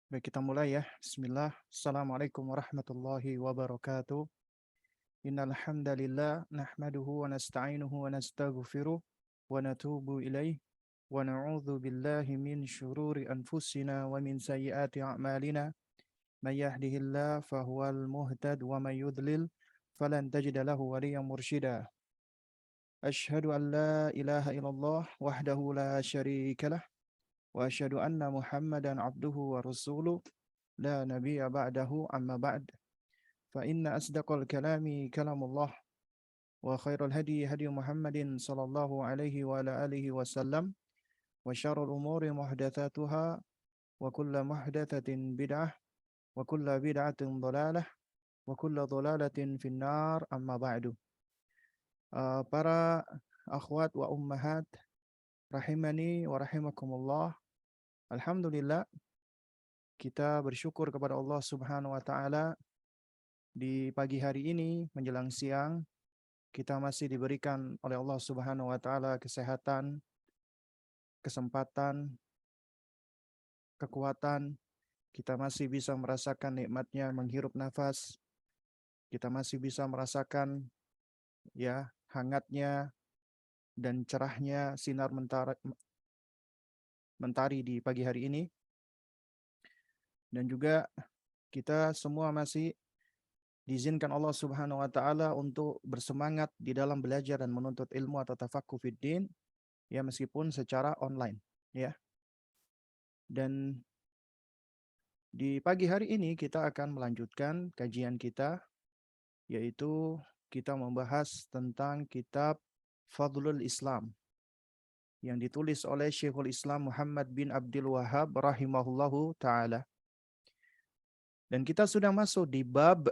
Baik, kita mulai ya. Bismillah. Assalamualaikum warahmatullahi wabarakatuh. Innal hamdalillah nahmaduhu wa nasta'inuhu wa nastaghfiruh wa natubu ilaih wa na'udzu billahi min syururi anfusina wa min sayyiati a'malina. May yahdihillahu fahuwal muhtad wa may yudlil falan tajida lahu waliyyan mursyida. Asyhadu an la ilaha illallah wahdahu la syarika lah wa asyhadu anna Muhammadan abduhu wa rasuluh la nabiyya ba'dahu amma ba'd fa inna asdaqal kalami kalamullah wa khairal hadi hadi Muhammadin sallallahu alaihi wa ala alihi wasallam wa syarrul umuri muhdatsatuha wa kullu muhdatsatin bid'ah wa kullu bid'atin dhalalah wa kullu dhalalatin finnar amma ba'du. Para akhwat wa ummahat rahimani wa rahimakumullah. Alhamdulillah, kita bersyukur kepada Allah Subhanahu wa taala di pagi hari ini menjelang siang kita masih diberikan oleh Allah Subhanahu wa taala kesehatan, kesempatan, kekuatan. Kita masih bisa merasakan nikmatnya menghirup nafas. Kita masih bisa merasakan ya hangatnya dan cerahnya sinar mentari di pagi hari ini. Dan juga kita semua masih diizinkan Allah Subhanahu wa taala untuk bersemangat di dalam belajar dan menuntut ilmu atau tafaqquh fid din ya meskipun secara online ya. Dan di pagi hari ini kita akan melanjutkan kajian kita yaitu kita membahas tentang kitab Fadlul Islam yang ditulis oleh Syekhul Islam Muhammad bin Abdul Wahhab rahimahullahu taala. Dan kita sudah masuk di bab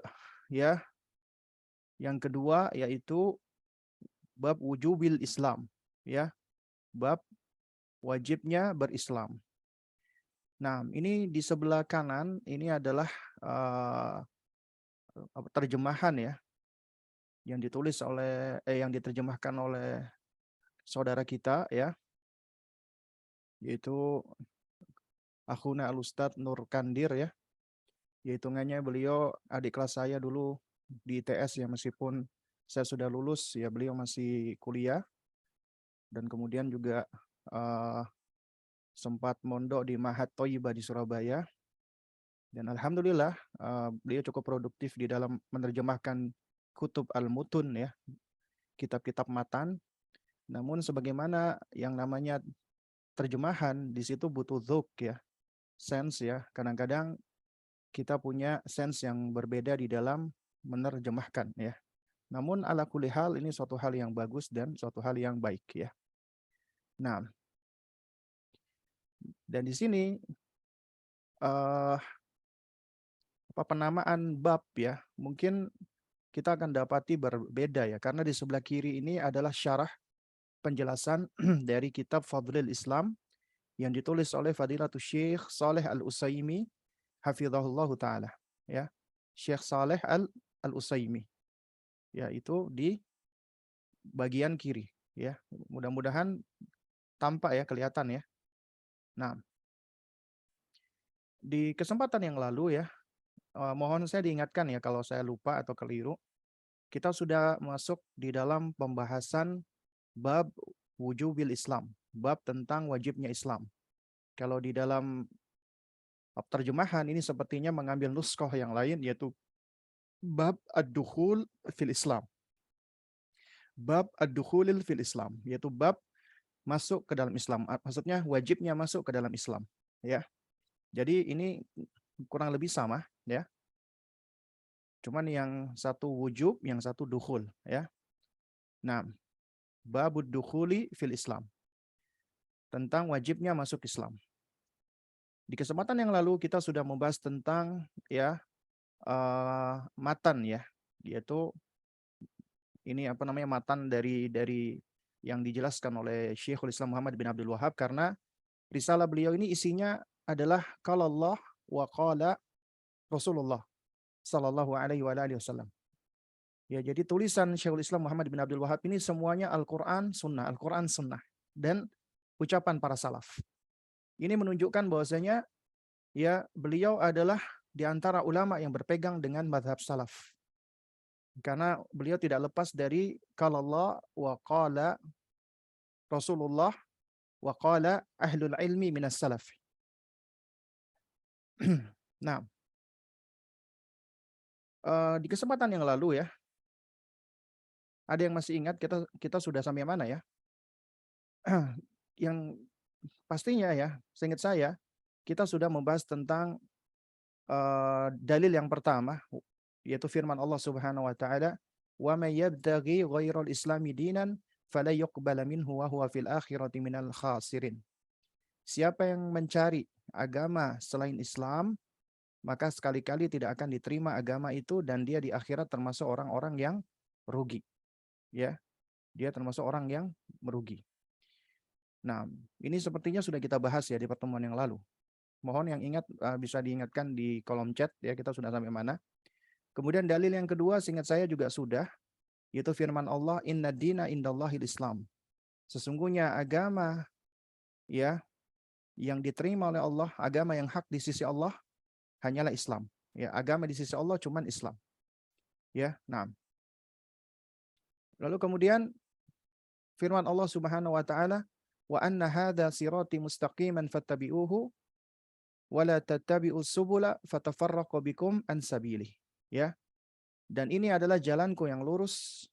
ya yang kedua yaitu bab wujubil Islam ya, bab wajibnya berislam. Nah, ini di sebelah kanan ini adalah terjemahan ya yang ditulis oleh yang diterjemahkan oleh saudara kita ya, yaitu Akhuna Al-Ustadz Nur Kandir ya. Ya hitungannya beliau adik kelas saya dulu di ITS ya, meskipun saya sudah lulus ya beliau masih kuliah dan kemudian juga sempat mondok di Mahat Thayyibah di Surabaya. Dan alhamdulillah beliau cukup produktif di dalam menerjemahkan kutub al-mutun ya, kitab-kitab matan. Namun sebagaimana yang namanya terjemahan di situ butuh dzauq ya, sense ya. Kadang-kadang kita punya sense yang berbeda di dalam menerjemahkan ya. Namun ala kulli hal ini suatu hal yang bagus dan suatu hal yang baik ya. Nah, dan di sini penamaan bab ya, mungkin kita akan dapati berbeda ya, karena di sebelah kiri ini adalah syarah penjelasan dari kitab Fadlul Islam yang ditulis oleh Fadilatul Syekh Saleh Al-Utsaimin hafizahullah taala ya. Syekh Saleh Al-Utsaimin ya, itu di bagian kiri ya. Mudah-mudahan tampak ya, kelihatan ya. Nah, di kesempatan yang lalu ya, mohon saya diingatkan ya kalau saya lupa atau keliru. Kita sudah masuk di dalam pembahasan bab wujubil Islam, bab tentang wajibnya Islam. Kalau di dalam terjemahan ini sepertinya mengambil nuskhoh yang lain, yaitu bab ad-dukhul fil Islam. Bab ad-dukhulil fil Islam, yaitu bab masuk ke dalam Islam. Maksudnya wajibnya masuk ke dalam Islam, ya. Jadi ini kurang lebih sama, ya. Cuman yang satu wujub, yang satu dukhul, ya. Nah, babud dukhuli fil Islam, tentang wajibnya masuk Islam. Di kesempatan yang lalu kita sudah membahas tentang ya matan ya, yaitu ini apa namanya, matan dari yang dijelaskan oleh Syekhul Islam Muhammad bin Abdul Wahhab, karena risalah beliau ini isinya adalah qala Allah wa qala Rasulullah sallallahu alaihi wasallam. Ya, jadi tulisan Syekhul Islam Muhammad bin Abdul Wahhab ini semuanya Al-Qur'an Sunnah, Al-Qur'an Sunnah dan ucapan para salaf. Ini menunjukkan bahwasanya ya beliau adalah di antara ulama yang berpegang dengan mazhab salaf. Karena beliau tidak lepas dari qala Allah wa qala Rasulullah wa qala ahlul ilmi minas salaf. Nah, di kesempatan yang lalu ya, ada yang masih ingat kita kita sudah sampai mana ya? Yang pastinya ya, seingat saya, kita sudah membahas tentang dalil yang pertama, yaitu firman Allah Subhanahu wa taala, "Wa may yabtaghi ghairal islami dinan fala yuqbala minhu wa huwa fil akhirati minal khasirin." Siapa yang mencari agama selain Islam, maka sekali-kali tidak akan diterima agama itu dan dia di akhirat termasuk orang-orang yang rugi. Ya, dia termasuk orang yang merugi. Nah, ini sepertinya sudah kita bahas ya di pertemuan yang lalu. Mohon yang ingat bisa diingatkan di kolom chat ya, kita sudah sampai mana. Kemudian dalil yang kedua seingat saya juga sudah, yaitu firman Allah, "Inna dina indallahil Islam." Sesungguhnya agama ya yang diterima oleh Allah, agama yang hak di sisi Allah hanyalah Islam. Ya, agama di sisi Allah cuman Islam. Ya, nah. Lalu kemudian firman Allah Subhanahu wa taala, "Wa anna hadza sirati mustaqiman fattabi'uhu wa la tattabi'us subula fatafarraqu bikum an sabilih." Ya. Dan ini adalah jalanku yang lurus,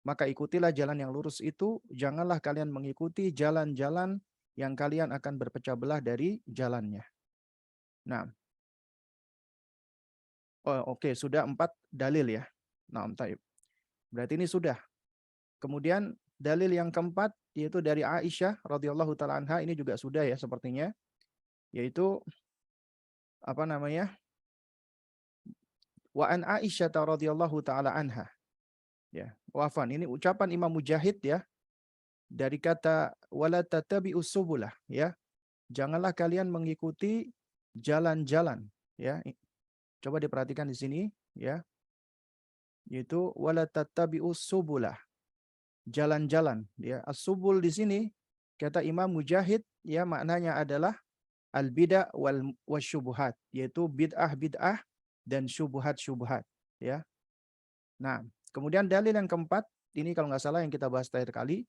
maka ikutilah jalan yang lurus itu, janganlah kalian mengikuti jalan-jalan yang kalian akan berpecah belah dari jalannya. Nah, oke, sudah 4 dalil ya. Nah, taib. Berarti ini sudah. Kemudian dalil yang keempat yaitu dari Aisyah radhiyallahu taala anha, ini juga sudah ya sepertinya, yaitu apa namanya? Wa an Aisyah radhiyallahu taala anha. Ya, wafan ini ucapan Imam Mujahid ya, dari kata wala tatabi'us subulah ya. Janganlah kalian mengikuti jalan-jalan ya. Coba diperhatikan di sini ya. Yaitu wala tattabi'us subulah. Jalan-jalan ya. As-subul di sini kata Imam Mujahid ya, maknanya adalah al-bid'ah wal wasyubuhat, yaitu bid'ah-bid'ah dan syubhat-syubhat ya. Nah, kemudian dalil yang keempat, ini kalau nggak salah yang kita bahas terakhir kali,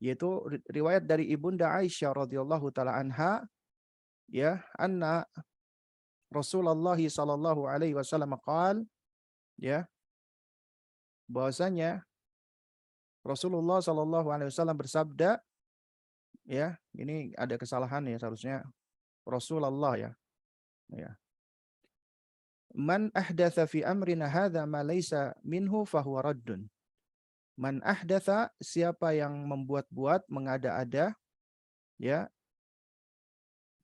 yaitu riwayat dari Ibunda Aisyah radhiyallahu taala anha ya, anna Rasulullah sallallahu alaihi wasallam qaal ya, bahwasanya Rasulullah sallallahu alaihi wasallam bersabda ya, ini ada kesalahan ya, seharusnya Rasulullah ya. Ya. Man ahdatsa fi amrina hadza ma laisa minhu fahuwa raddun. Man ahdatsa, siapa yang membuat-buat, mengada-ada ya,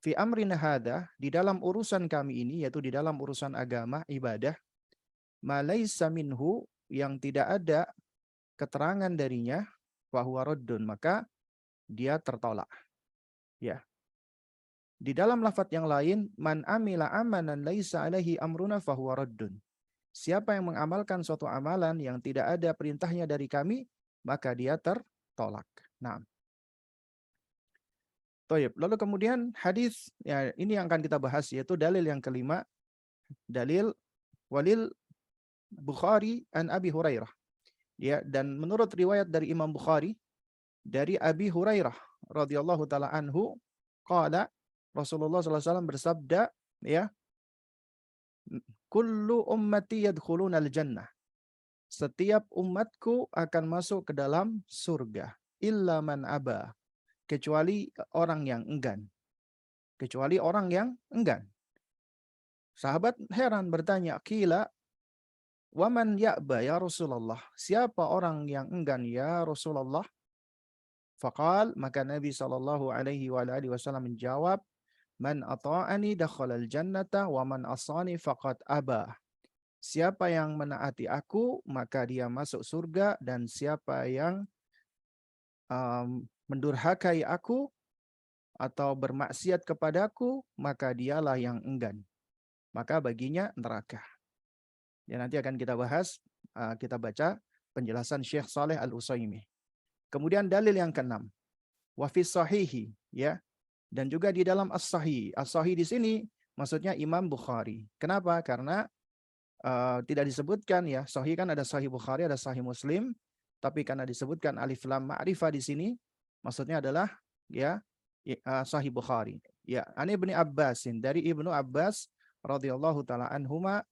fi amrina hadza, di dalam urusan kami ini, yaitu di dalam urusan agama, ibadah, ma laisa minhu, yang tidak ada keterangan darinya, fahuwa raddun, maka dia tertolak. Ya. Di dalam lafaz yang lain, man amila amanan laisa alaihi amruna fahuwa raddun. Siapa yang mengamalkan suatu amalan yang tidak ada perintahnya dari kami, maka dia tertolak. Nah, Toyib. Lalu kemudian hadis ya, ini yang akan kita bahas, yaitu dalil yang kelima, dalil walil Bukhari an Abi Hurairah. Ya, dan menurut riwayat dari Imam Bukhari dari Abi Hurairah radhiyallahu taala anhu, qala, Rasulullah sallallahu alaihi wasallam bersabda ya, kullu ummati yadkhuluna al-jannah. Setiap umatku akan masuk ke dalam surga, illa man aba, kecuali orang yang enggan. Kecuali orang yang enggan. Sahabat heran bertanya, qila wa man ya'ba ya Rasulullah? Siapa orang yang enggan ya Rasulullah? Faqal, maka Nabi sallallahu alaihi wasallam menjawab, man ata'ani dakhalal jannata wa man asani faqad aba. Siapa yang menaati aku, maka dia masuk surga, dan siapa yang mendurhakai aku atau bermaksiat kepadaku, maka dialah yang enggan. Maka baginya neraka. Ya, nanti akan kita bahas, kita baca penjelasan Syekh Saleh Al-Utsaimin. Kemudian dalil yang keenam, wa fi sahihi ya, dan juga di dalam as-sahih. As-sahih di sini Maksudnya Imam Bukhari. Kenapa? Karena tidak disebutkan ya, sahih kan ada sahih Bukhari, ada sahih Muslim, tapi karena disebutkan alif lam ma'rifah di sini, maksudnya adalah ya sahih Bukhari. Ya, Ani Ibnu Abbasin, dari Ibnu Abbas radhiyallahu taala anhuma,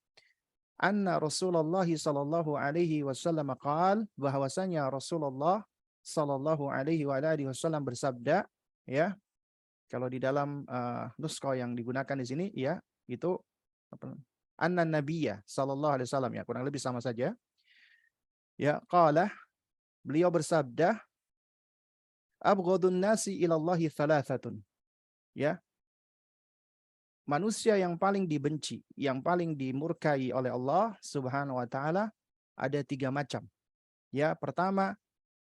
anna Rasulullah sallallahu alaihi wasallam qaal, bahwasanya Rasulullah sallallahu alaihi wa alihi wasallam bersabda, ya. Kalau di dalam nuskha yang digunakan di sini ya, itu apa? Anna Nabiyya sallallahu alaihi wasallam, ya, kurang lebih sama saja. Ya, qala, beliau bersabda, abghadun nasi ila Allahi thalathatun. Ya, manusia yang paling dibenci, yang paling dimurkai oleh Allah Subhanahu wa taala ada 3 macam. Ya, pertama,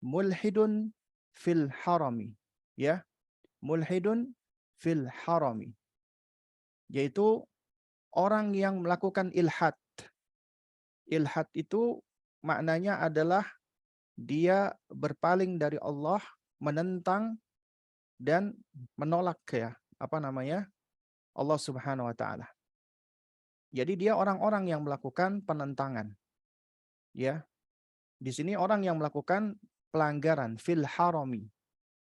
mulhidun fil harami. Ya, mulhidun fil harami, yaitu orang yang melakukan ilhad. Ilhad itu maknanya adalah dia berpaling dari Allah, menentang dan menolak ya, apa namanya? Allah Subhanahu wa taala. Jadi dia orang-orang yang melakukan penentangan. Ya. Di sini orang yang melakukan pelanggaran fil harami,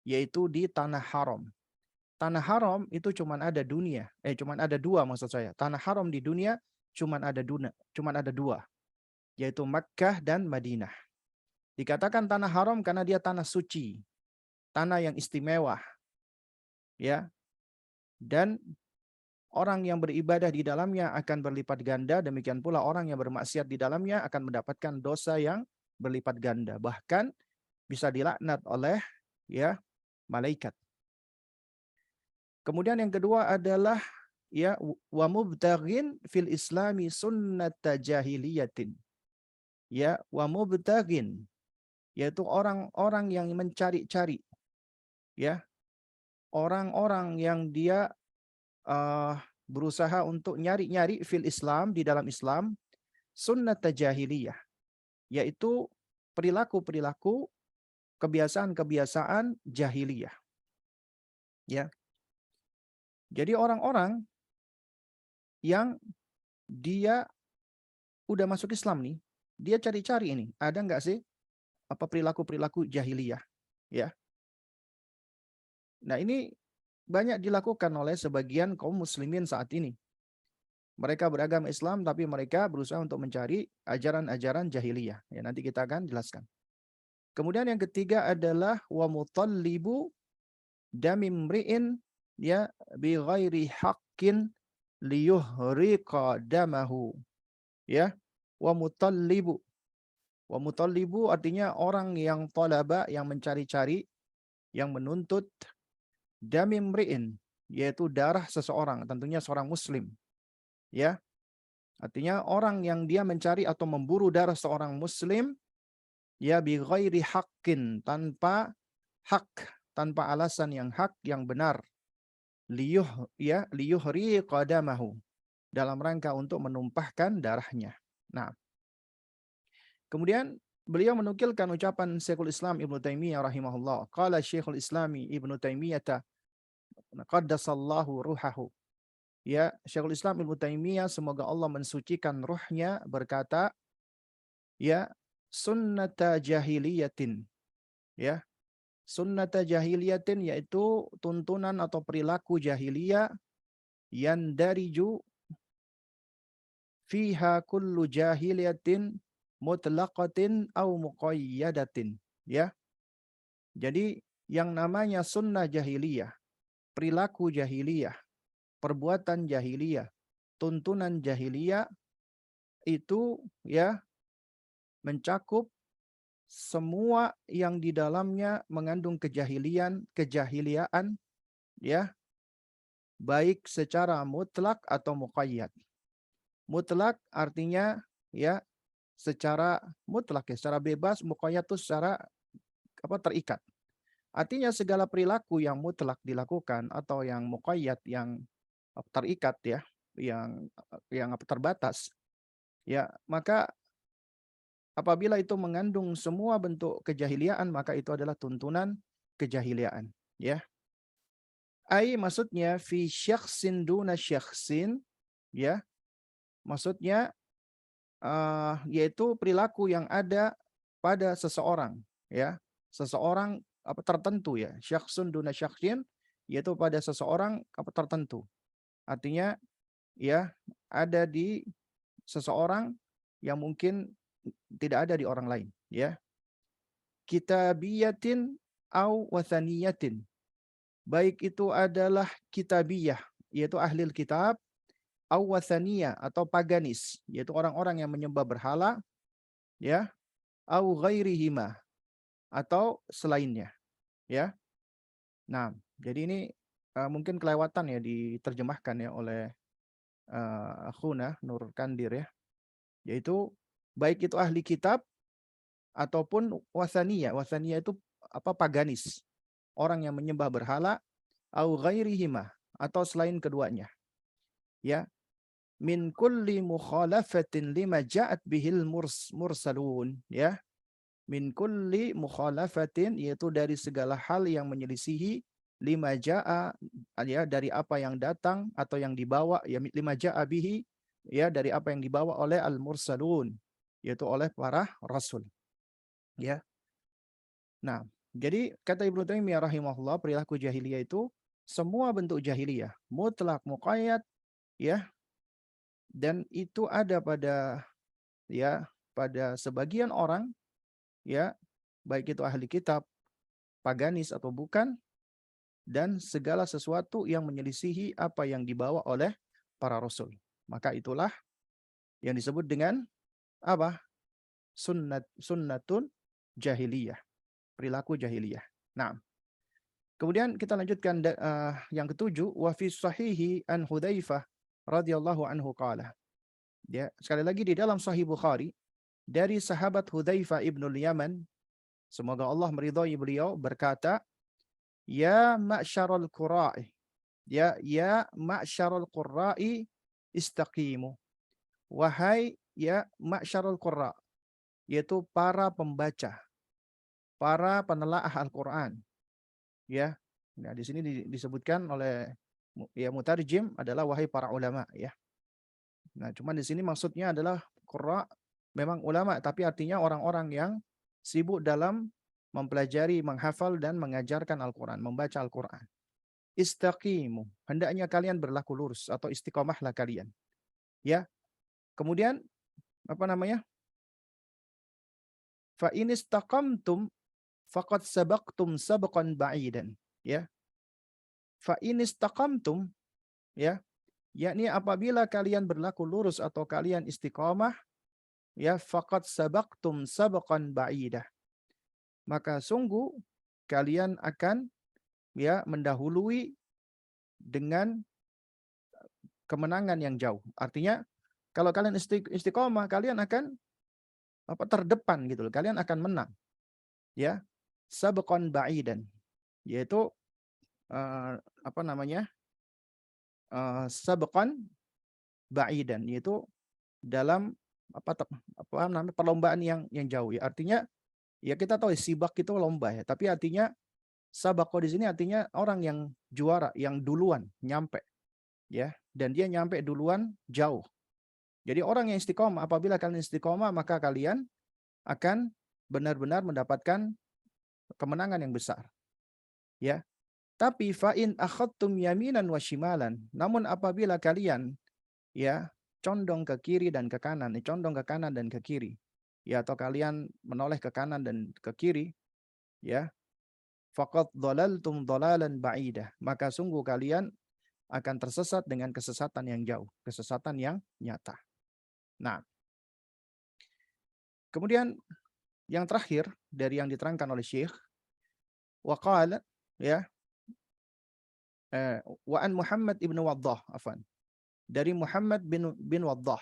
yaitu di tanah haram. Tanah haram itu cuman ada dunia, cuman ada dua maksud saya. Tanah haram di dunia cuman ada dua, yaitu Makkah dan Madinah. Dikatakan tanah haram karena dia tanah suci, tanah yang istimewa, ya. Dan orang yang beribadah di dalamnya akan berlipat ganda, demikian pula orang yang bermaksiat di dalamnya akan mendapatkan dosa yang berlipat ganda, bahkan bisa dilaknat oleh ya malaikat. Kemudian yang kedua adalah ya wa mubtaghin fil islami sunnata jahiliyatin. Ya, wa mubtaghin, yaitu orang-orang yang mencari-cari, ya, orang-orang yang dia berusaha untuk nyari-nyari fil Islam, di dalam Islam, sunnata jahiliyah, yaitu perilaku-perilaku, kebiasaan-kebiasaan jahiliyah. Ya. Jadi orang-orang yang dia udah masuk Islam nih, dia cari-cari ini, ada nggak sih apa perilaku-perilaku jahiliyah, ya. Nah, ini banyak dilakukan oleh sebagian kaum muslimin saat ini. Mereka beragama Islam tapi mereka berusaha untuk mencari ajaran-ajaran jahiliyah. Ya, nanti kita akan jelaskan. Kemudian yang ketiga adalah wa mutallibu damimri'in ya bi ghairi haqqin liyuhriqa damahu. Ya, wa mutallibu. Wa mutallibu artinya orang yang talaba, yang mencari-cari, yang menuntut damimri'in, yaitu darah seseorang, tentunya seorang muslim. Ya, artinya orang yang dia mencari atau memburu darah seorang muslim ya bi ghairi haqqin, tanpa hak, tanpa alasan yang hak, yang benar. Liyuhri qadamahu, dalam rangka untuk menumpahkan darahnya. Nah, kemudian beliau menukilkan ucapan Syekhul Islam Ibnu Taimiyah rahimahullah. Qala Syekhul Islami Ibnu Taimiyah qaddasallahu ruhahu. Ya, Syekhul Islam Ibnu Taimiyah semoga Allah mensucikan ruhnya berkata, ya, sunnata jahiliyatin. Ya, sunnata jahiliyatin yaitu tuntunan atau perilaku jahiliyah yang dariju fiha kullu jahiliyatin mutlaqatin au muqayyadatin. Ya. Jadi yang namanya sunnah jahiliyah, perilaku jahiliyah, perbuatan jahiliyah, tuntunan jahiliyah itu ya mencakup semua yang di dalamnya mengandung kejahiliaan ya, baik secara mutlak atau muqayyad. Mutlak artinya ya secara mutlak ya, secara bebas, muqayyad itu secara terikat. Artinya segala perilaku yang mutlak dilakukan atau yang muqayyad, yang terikat ya, yang terbatas. Ya, maka apabila itu mengandung semua bentuk kejahiliaan, maka itu adalah tuntunan kejahiliaan, ya. Ai maksudnya fi syakhsin duna syakhsin, ya. Maksudnya yaitu perilaku yang ada pada seseorang, ya. Seseorang apa tertentu ya, syakhsun duna syakhsin, yaitu pada seseorang apa tertentu. Artinya ya ada di seseorang yang mungkin tidak ada di orang lain, ya. Kitabiyatin au wathaniyatin. Baik itu adalah kitabiyah, yaitu ahli kitab, au wathaniyah atau paganis, yaitu orang-orang yang menyembah berhala, ya, au ghairihima atau selainnya, ya. Nah, jadi ini mungkin kelewatan ya diterjemahkan ya oleh akhuna Nur Kandir ya, yaitu baik itu ahli kitab ataupun wasaniyah. Wasaniyah itu apa paganis, orang yang menyembah berhala, au ghairihima atau selain keduanya. Ya, min kulli mukhalafatin lima ja'at bihil mursalun, ya. Min kulli mukhalafatin yaitu dari segala hal yang menyelisihi lima ja'a ya dari apa yang datang atau yang dibawa ya lima ja'a bihi ya dari apa yang dibawa oleh al mursalun yaitu oleh para rasul ya. Nah, jadi kata Ibnu Taimiyah rahimahullah perilaku jahiliyah itu semua bentuk jahiliyah, mutlak, muqayyad ya, dan itu ada pada ya pada sebagian orang ya, baik itu ahli kitab, paganis atau bukan, dan segala sesuatu yang menyelisihi apa yang dibawa oleh para rasul. Maka itulah yang disebut dengan apa? Sunnatun jahiliyah, perilaku jahiliyah. Nah, kemudian kita lanjutkan yang ketujuh, wa fi sahihi an Hudzaifah radhiyallahu anhu qala. Ya, sekali lagi di dalam Sahih Bukhari dari sahabat Hudzaifah ibnul Yaman, semoga Allah meridhai beliau, berkata, ya ma'syarul qura'i, ya ma'syarul qurra'i istaqimu. Wahai ya ma'syarul qurra, yaitu para pembaca, para penelaah Al-Qur'an, ya. Nah, di sini disebutkan oleh ya mutarjim adalah wahai para ulama, ya. Nah, cuman di sini maksudnya adalah qurra memang ulama, tapi artinya orang-orang yang sibuk dalam mempelajari, menghafal dan mengajarkan Al-Qur'an, membaca Al-Qur'an. Istaqimu, hendaknya kalian berlaku lurus atau istiqomahlah kalian. Ya. Kemudian apa namanya? Fa in istaqamtum faqad sabaqtum sabqan ba'idan, ya. Fa in istaqamtum, ya, yakni apabila kalian berlaku lurus atau kalian istiqomah, ya, faqad sabaqtum sabqan ba'idah. Maka sungguh kalian akan ya mendahului dengan kemenangan yang jauh. Artinya kalau kalian istiqomah, kalian akan apa terdepan gitu loh. Kalian akan menang. Ya. Sabqan ba'idan. Yaitu apa namanya? Sabqan ba'idan, yaitu dalam apa namanya perlombaan yang jauh ya. Artinya ya kita tahu sibak itu lomba ya, tapi artinya sabaqo di sini artinya orang yang juara, yang duluan nyampe ya, dan dia nyampe duluan jauh. Jadi orang yang istiqomah, apabila kalian istiqomah maka kalian akan benar-benar mendapatkan kemenangan yang besar. Ya. Tapi fa in akhadtum yaminan wa shimalan, namun apabila kalian ya condong ke kiri dan ke kanan, condong ke kanan dan ke kiri, ya atau kalian menoleh ke kanan dan ke kiri, ya, faqad dhalaltum dhalalan ba'idah, maka sungguh kalian akan tersesat dengan kesesatan yang jauh, kesesatan yang nyata. Nah, kemudian yang terakhir dari yang diterangkan oleh Syekh, waqala ya wa an Muhammad ibn Waddah, afan, dari Muhammad bin Waddah,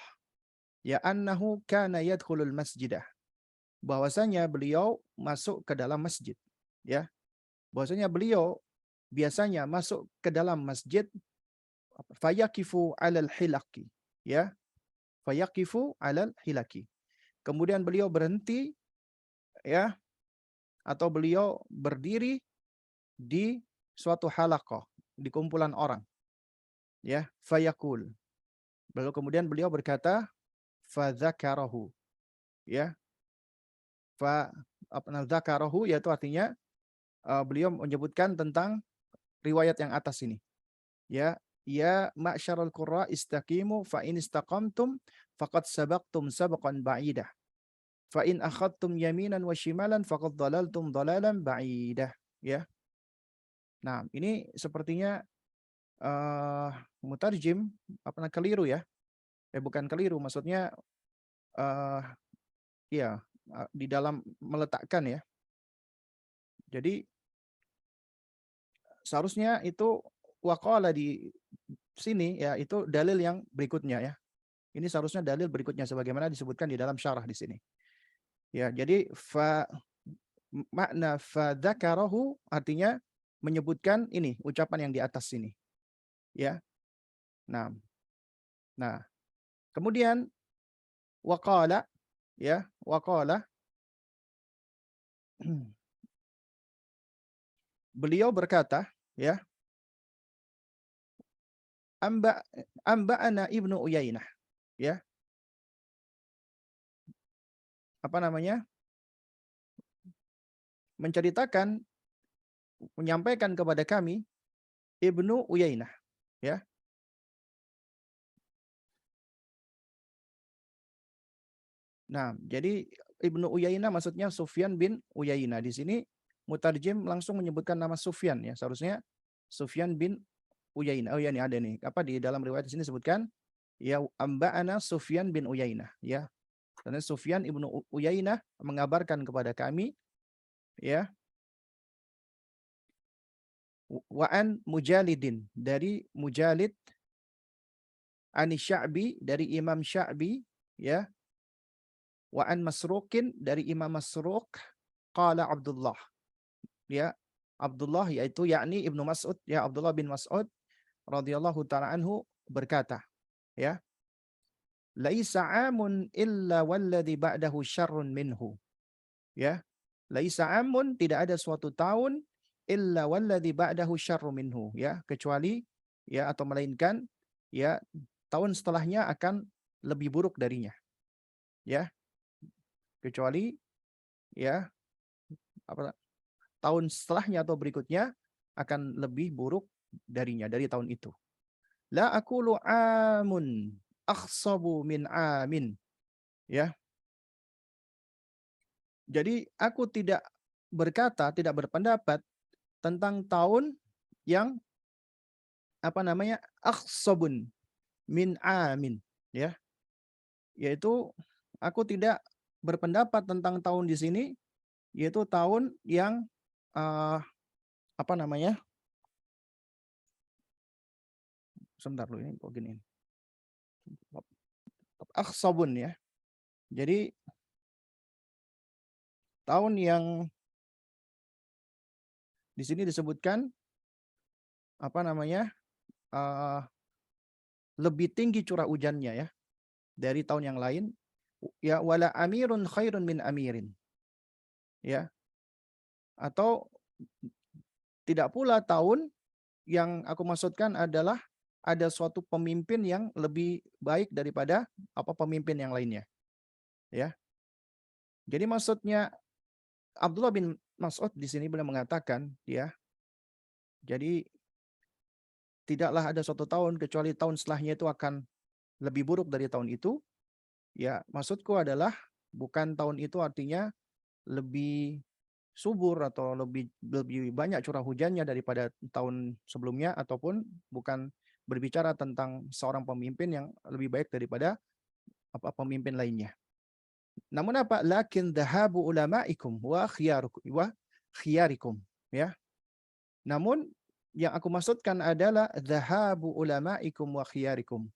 ya annahu kana yadkhulul masjidah, bahwasanya beliau masuk ke dalam masjid, ya. Bahwasanya beliau biasanya masuk ke dalam masjid, fayaqifu 'alal hilaqi, ya. Fayaqifu 'alal hilaqi. Kemudian beliau berhenti ya atau beliau berdiri di suatu halaqah, di kumpulan orang. Ya, fayaqul. Lalu kemudian beliau berkata, fadzakarahu. Ya, fa dzakarahu yaitu artinya beliau menyebutkan tentang riwayat yang atas ini. Ya, ya ma'syarul qurra istaqimu fa in istaqamtum faqad sabaqtum sabaqan ba'idah. Fa in akhadtum yaminan wa shimalan faqad dhalaltum dhalalan ba'idah. Ya. Nah, ini sepertinya mutarjim keliru ya. Bukan keliru, maksudnya eh ya di dalam meletakkan ya. Jadi seharusnya itu waqala di sini ya itu dalil yang berikutnya ya. Ini seharusnya dalil berikutnya sebagaimana disebutkan di dalam syarah di sini. Ya, jadi makna fadzakarahu artinya menyebutkan ini ucapan yang di atas sini. Ya. Nah, kemudian waqala ya, waqala beliau berkata ya, amba'ana Ibnu Uyainah ya. Apa namanya? Menceritakan, menyampaikan kepada kami Ibnu Uyainah ya. Nah, jadi Ibnu Uyainah maksudnya Sufyan bin Uyainah. Di sini mutarjim langsung menyebutkan nama Sufyan ya. Seharusnya Sufyan bin Uyainah. Oh ya, ini ada nih. Apa di dalam riwayat di sini sebutkan ya amba'ana Sufyan bin Uyainah ya. Karena Sufyan Ibnu Uyainah mengabarkan kepada kami ya wa'an Mujalidin dari Mujalid Ani Sya'bi dari Imam Sya'bi ya wa'an Masruqin dari Imam Masruq qala Abdullah ya Abdullah yaitu yakni Ibnu Mas'ud ya Abdullah bin Mas'ud radhiyallahu taala anhu berkata ya laisa amun illa walladhi ba'dahu syarrun minhu ya laisa amun tidak ada suatu tahun illa walladhi ba'dahu syarrun minhu ya kecuali ya atau melainkan ya tahun setelahnya akan lebih buruk darinya ya kecuali ya apa tahun setelahnya atau berikutnya akan lebih buruk darinya dari tahun itu. La aqulu amun akhsabu min amin. Ya. Jadi aku tidak berkata, tidak berpendapat tentang tahun yang akhsabun min amin, ya. Yaitu aku tidak berpendapat tentang tahun di sini yaitu tahun yang uh, apa namanya? Sebentar dulu ini kok gini. Akhsabun ya. Jadi tahun yang di sini disebutkan apa namanya? Uh, lebih tinggi curah hujannya ya dari tahun yang lain. Ya wala amirun khairun min amirin. Ya. Atau tidak pula tahun yang aku maksudkan adalah ada suatu pemimpin yang lebih baik daripada pemimpin yang lainnya. Ya. Jadi maksudnya Abdullah bin Mas'ud di sini benar mengatakan ya. Jadi tidaklah ada suatu tahun kecuali tahun setelahnya itu akan lebih buruk dari tahun itu. Ya, maksudku adalah bukan tahun itu artinya lebih subur atau lebih banyak curah hujannya daripada tahun sebelumnya ataupun bukan berbicara tentang seorang pemimpin yang lebih baik daripada pemimpin lainnya. Namun apa? Lakin dhahabu ulamaikum wa khiyarikum ya. Namun yang aku maksudkan adalah dhahabu ulamaikum wa khiyarikum.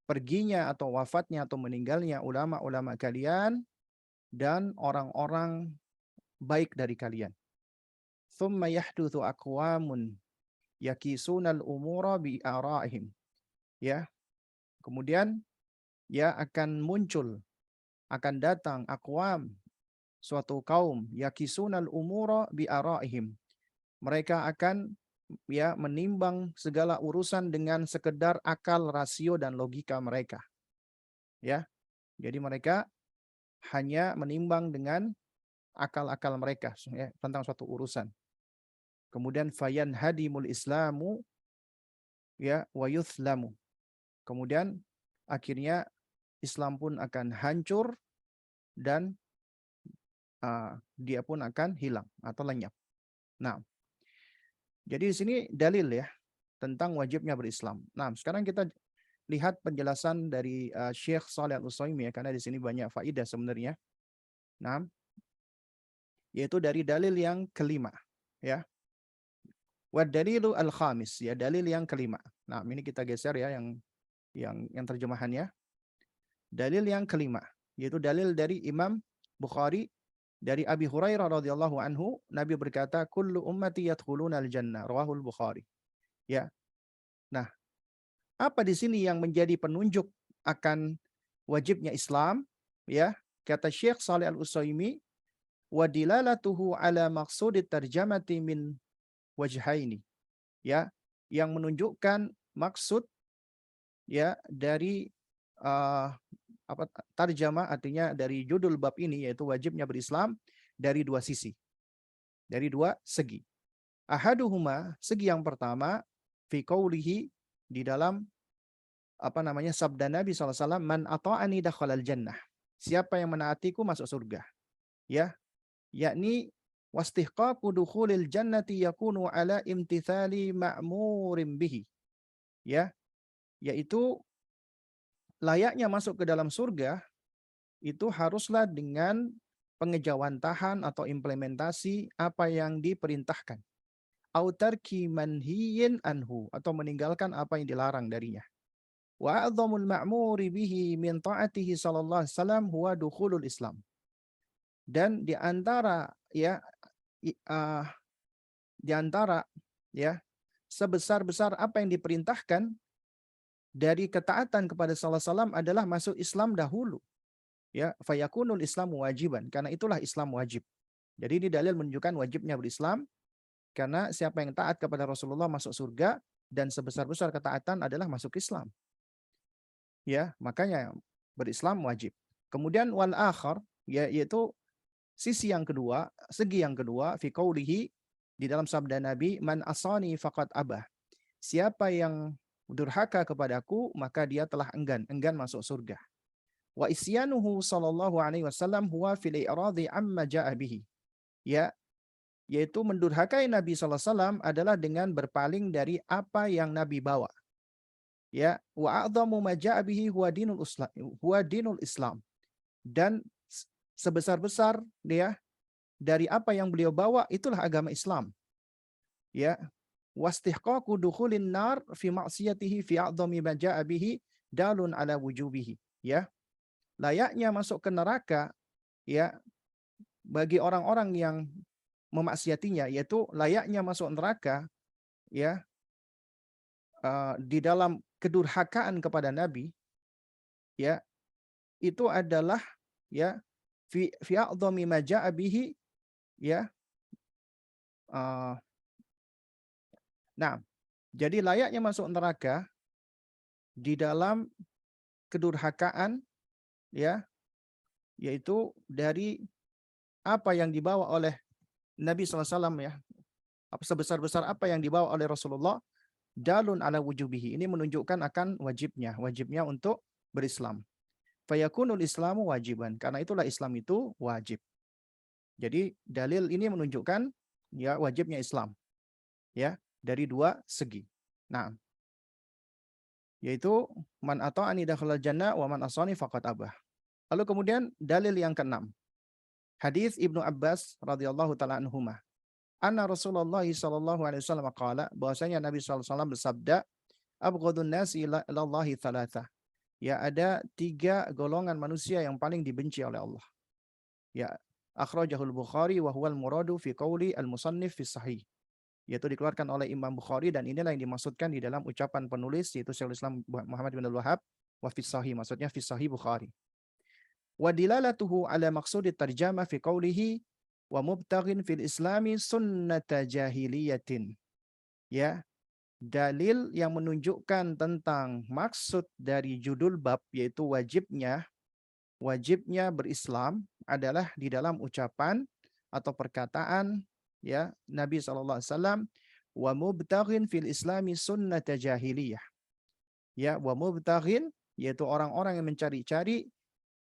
Perginya atau wafatnya atau meninggalnya ulama-ulama kalian dan orang-orang baik dari kalian. Thumma yahduthu aqwamun yakisunal umura bi ara'ihim. Ya. Kemudian ya akan muncul, akan datang aqwam, suatu kaum yakisunal umura bi ara'ihim. Mereka akan ya menimbang segala urusan dengan sekedar akal, rasio dan logika mereka. Ya. Jadi mereka hanya menimbang dengan akal-akal mereka ya, tentang suatu urusan. Kemudian fayan hadimul islamu ya wa yuthlamu. Kemudian akhirnya Islam pun akan hancur dan dia pun akan hilang atau lenyap. Nah, jadi di sini dalil ya tentang wajibnya berislam. Nah, sekarang kita lihat penjelasan dari Syekh Shalih Al-Utsaimin ya, karena di sini banyak faidah sebenarnya. Nah, yaitu dari dalil yang kelima ya. Wa dalilu al-khamis ya, dalil yang kelima. Nah, ini kita geser ya yang terjemahannya. Dalil yang kelima yaitu dalil dari Imam Bukhari dari Abi Hurairah radhiyallahu anhu, Nabi berkata, "Kullu ummati yadkhuluna al-jannah." Rawahul Bukhari. Ya. Nah, apa di sini yang menjadi penunjuk akan wajibnya Islam? Ya, kata Syekh Shalih Al-Utsaimin, "Wa dilalatuhu ala maqsudit tarjamati min wajhaini." Ya, yang menunjukkan maksud ya dari uh, tarjamah, artinya dari judul bab ini yaitu wajibnya berislam dari dua sisi, dari dua segi. Ahaduhuma, segi yang pertama, fi qaulihi, di dalam sabda Nabi SAW, man ata'ani dakhalal jannah. Siapa yang menaatiku masuk surga. Ya, yakni wastihqaqu dukhulil jannati yakunu ala imtithali ma'murin bihi. Ya, yaitu layaknya masuk ke dalam surga itu haruslah dengan pengejawantahan atau implementasi apa yang diperintahkan. Autarki manhiyin anhu, atau meninggalkan apa yang dilarang darinya. Wa a'dhamul ma'muri bihi min ta'atihi sallallahu alaihi wasallam huwa dukhulul Islam. Dan di antara sebesar-besar apa yang diperintahkan dari ketaatan kepada sallallahu alaihi wasallam adalah masuk Islam dahulu. Ya, fayakunul Islamu wajiban, karena itulah Islam wajib. Jadi ini dalil menunjukkan wajibnya berislam, karena siapa yang taat kepada Rasulullah masuk surga, dan sebesar-besar ketaatan adalah masuk Islam. Ya, makanya berislam wajib. Kemudian wal akhar, yaitu sisi yang kedua, segi yang kedua, fi qaulihi, di dalam sabda Nabi, man asani faqad abah. Siapa yang durhaka kepadaku, maka dia telah enggan masuk surga. Wa isyanuhu sallallahu alaihi wasallam huwa fil i'radi amma ja'a bihi. Ya, yaitu mendurhakai Nabi sallallahu alaihi wasallam adalah dengan berpaling dari apa yang Nabi bawa. Ya, wa a'dhamu ma ja'a bihi huwa dinul Islam. Dan sebesar-besar dia dari apa yang beliau bawa itulah agama Islam. Ya, wastihqaqu dukhulin nar fi ma'siyatihi fi a'dhami ma ja'a bihi dalun ala wujubihi. Ya, layaknya masuk ke neraka ya bagi orang-orang yang memaksiatinya, yaitu layaknya masuk neraka ya di dalam kedurhakaan kepada Nabi, ya itu adalah ya fi a'dhami ma ja'a bihi ya. Nah, jadi layaknya masuk neraka di dalam kedurhakaan ya, yaitu dari apa yang dibawa oleh Nabi SAW ya, sebesar-besar apa yang dibawa oleh Rasulullah, dalun ala wujubihi, ini menunjukkan akan wajibnya untuk berislam. Fayakunul Islamu wajiban, karena itulah Islam itu wajib. Jadi dalil ini menunjukkan ya wajibnya Islam ya dari dua segi. Nah, yaitu man ata'ani dakhalal jannah wa man asani faqad abah. Lalu kemudian dalil yang keenam. Hadis Ibnu Abbas radhiyallahu taala anhuma. Anna Rasulullah sallallahu alaihi wasallam qala, bahwasanya Nabi sallallahu alaihi wasallam bersabda, abghadun nasi ila Allah thalatha. Ya, ada 3 golongan manusia yang paling dibenci oleh Allah. Ya, akhrajahul Bukhari wa huwal muradu fi qauli al-musannif fi sahih. Yaitu dikeluarkan oleh Imam Bukhari, dan inilah yang dimaksudkan di dalam ucapan penulis yaitu Syekhul Islam Muhammad bin Abdul Wahhab, wa fi sahih, maksudnya fi sahih Bukhari. Wa dilalatuhu ala maqsudit tarjamah fi qaulihi wa mubtaghin fil islami sunnata jahiliyatin. Ya, dalil yang menunjukkan tentang maksud dari judul bab yaitu wajibnya berislam adalah di dalam ucapan atau perkataan ya Nabi SAW, wa mubtaghin fil islami sunnata jahiliyah. Ya, wa mubtaghin yaitu orang-orang yang mencari-cari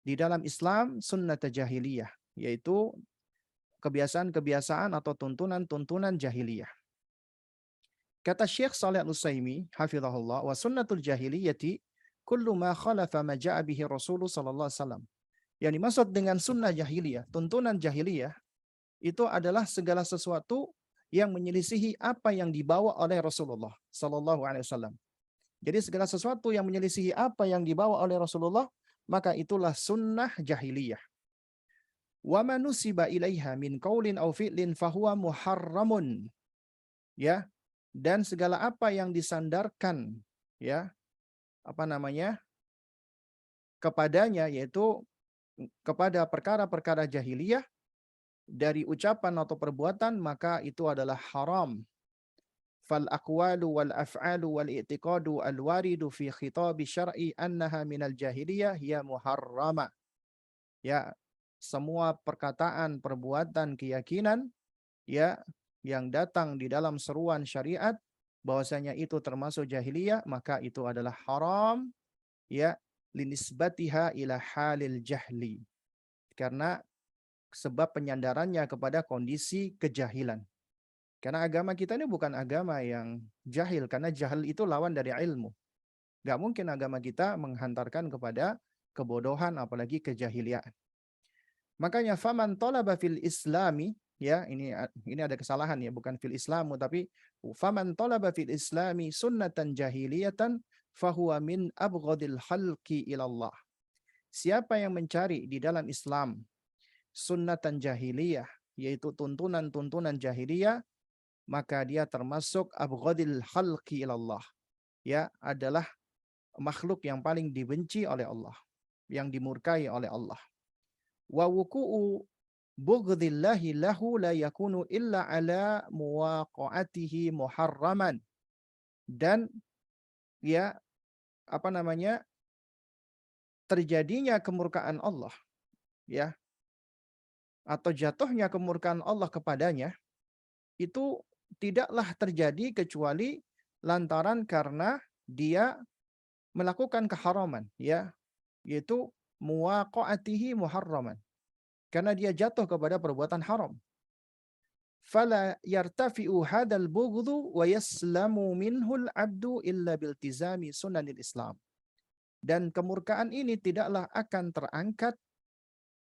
di dalam Islam sunnata jahiliyah, yaitu kebiasaan-kebiasaan atau tuntunan-tuntunan jahiliyah. Kata Syekh Shalih Al-Utsaimin hafizahullah, wa sunnatul jahiliyati kullu ma khalafa ma ja'a bihi Rasulullah sallallahu alaihi wasallam. Yang dimaksud dengan sunnah jahiliyah, tuntunan jahiliyah, itu adalah segala sesuatu yang menyelisihi apa yang dibawa oleh Rasulullah sallallahu alaihi wasallam. Jadi segala sesuatu yang menyelisihi apa yang dibawa oleh Rasulullah, maka itulah sunnah jahiliyah. Wa man nusiba ilaiha min qaulin aw fi'lin fahuwa muharramun. Ya, dan segala apa yang disandarkan ya, apa namanya? Kepadanya, yaitu kepada perkara-perkara jahiliyah dari ucapan atau perbuatan, maka itu adalah haram. Fal aqwalu wal af'alu wal i'tiqadu al waridu fi khitabi syar'i annaha minal jahiliyah hiya muharrama. Ya, semua perkataan, perbuatan, keyakinan ya yang datang di dalam seruan syariat bahwasanya itu termasuk jahiliyah, maka itu adalah haram ya linisbatiha ila halil jahli. Karena sebab penyandarannya kepada kondisi kejahilan. Karena agama kita ini bukan agama yang jahil, karena jahil itu lawan dari ilmu. Gak mungkin agama kita menghantarkan kepada kebodohan apalagi kejahilian. Makanya faman talaba fil islami, ya ini ada kesalahan ya, bukan fil islamu tapi faman talaba fil islami sunnatan jahiliyatan fahuwa min abghadil khalqi ilallah. Siapa yang mencari di dalam Islam sunnatan jahiliyah, yaitu tuntunan-tuntunan jahiliyah, maka dia termasuk abghadil khalqi ilallah. Ya, adalah makhluk yang paling dibenci oleh Allah, yang dimurkai oleh Allah. Wa wuku'u bughdhillahi lahu la yakunu illa ala muwaqa'atihi muharraman. Dan ya, apa namanya? Terjadinya kemurkaan Allah, ya, atau jatuhnya kemurkaan Allah kepadanya itu tidaklah terjadi kecuali lantaran karena dia melakukan keharaman, ya, yaitu muwaqa'atihi muharraman, karena dia jatuh kepada perbuatan haram. Fala yartafi'u hadzal bughdhu wa yaslamu minhu al-'abdu illa biltizami sunanil Islam. Dan kemurkaan ini tidaklah akan terangkat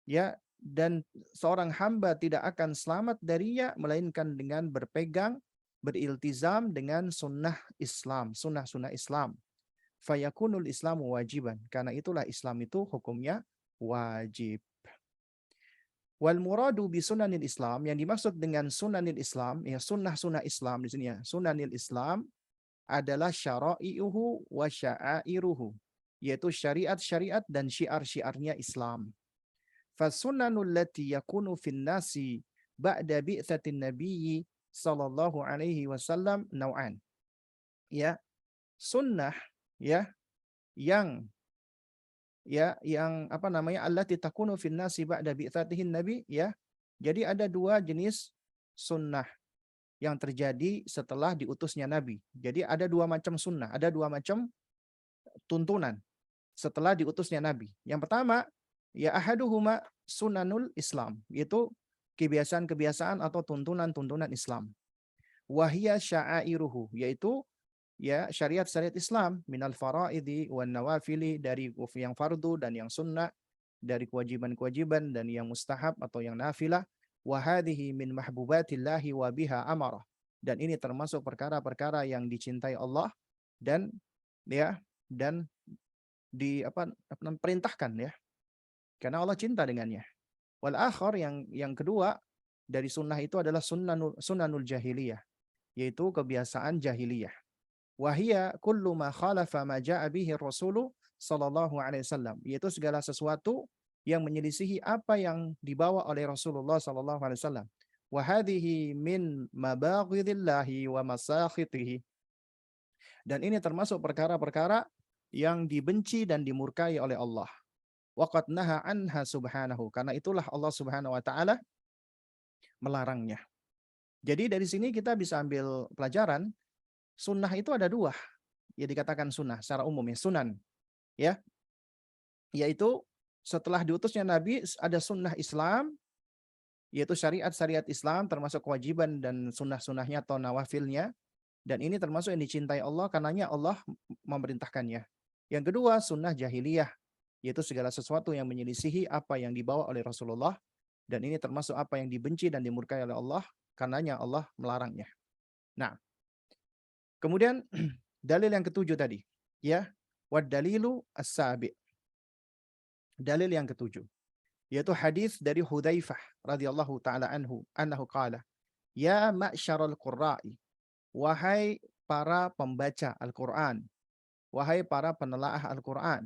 ya, dan seorang hamba tidak akan selamat darinya melainkan dengan berpegang, beriltizam dengan sunnah Islam, sunnah-sunnah Islam. Fayakunul Islamu wajiban, karena itulah Islam itu hukumnya wajib. Wal muradu bi sunanil Islam, yang dimaksud dengan sunanil Islam, ya sunnah-sunnah Islam di sini ya. Sunanil Islam adalah syara'i'uhu wa sya'airuhu, yaitu syariat-syariat dan syiar-syiarnya Islam. Fasunanul lati yakunu fin nasi ba'da bi'tsatin nabiyyi sallallahu alaihi wasallam nau'an. Ya, sunnah ya yang apa namanya, allati takunu fin nasi ba'da bi'tsatihin nabi ya. Jadi ada dua jenis sunnah yang terjadi setelah diutusnya nabi. Jadi ada dua macam sunnah, ada dua macam tuntunan setelah diutusnya nabi. Yang pertama, ya ahaduhuma sunanul Islam, yaitu kebiasaan-kebiasaan atau tuntunan-tuntunan Islam. Wahia sya'airuhu, yaitu ya syariat-syariat Islam, minal faraidi wan nawafili, dari yang fardu dan yang sunnah, dari kewajiban-kewajiban dan yang mustahab atau yang nafilah. Wa hadhihi min mahbubatillahi wa biha amarah, dan ini termasuk perkara-perkara yang dicintai Allah dan ya dan perintahkan ya, karena Allah cinta dengannya. Wal akhar, yang kedua dari sunnah itu adalah sunanul jahiliyah, yaitu kebiasaan jahiliyah. Wahia kullu ma khalafa ma ja'a bihi Rasulu sallallahu alaihi wasallam, yaitu segala sesuatu yang menyelisihi apa yang dibawa oleh Rasulullah sallallahu alaihi wasallam. wa hadhihi min mabaghidillahi wa masakhitihi. Dan ini termasuk perkara-perkara yang dibenci dan dimurkai oleh Allah. Wa qad naha anha subhanahu. Karena itulah Allah Subhanahu wa taala melarangnya. Jadi dari sini kita bisa ambil pelajaran, sunnah itu ada dua. Ya dikatakan sunnah secara umum ya, sunan. Ya, yaitu setelah diutusnya Nabi ada sunnah Islam, yaitu syariat-syariat Islam termasuk kewajiban dan sunnah-sunnahnya atau nawafilnya. Dan ini termasuk yang dicintai Allah karenanya Allah memerintahkannya. Yang kedua, sunnah jahiliyah, yaitu segala sesuatu yang menyelisihi apa yang dibawa oleh Rasulullah. Dan ini termasuk apa yang dibenci dan dimurkai oleh Allah, karenanya Allah melarangnya. Nah, kemudian dalil yang ketujuh tadi, ya, wad dalilu as-sabi. Dalil yang ketujuh, yaitu hadis dari Hudzaifah radhiyallahu taala anhu qala, ya ma'syarul qurra'i, wahai para pembaca Al-Qur'an, wahai para penelaah Al-Qur'an,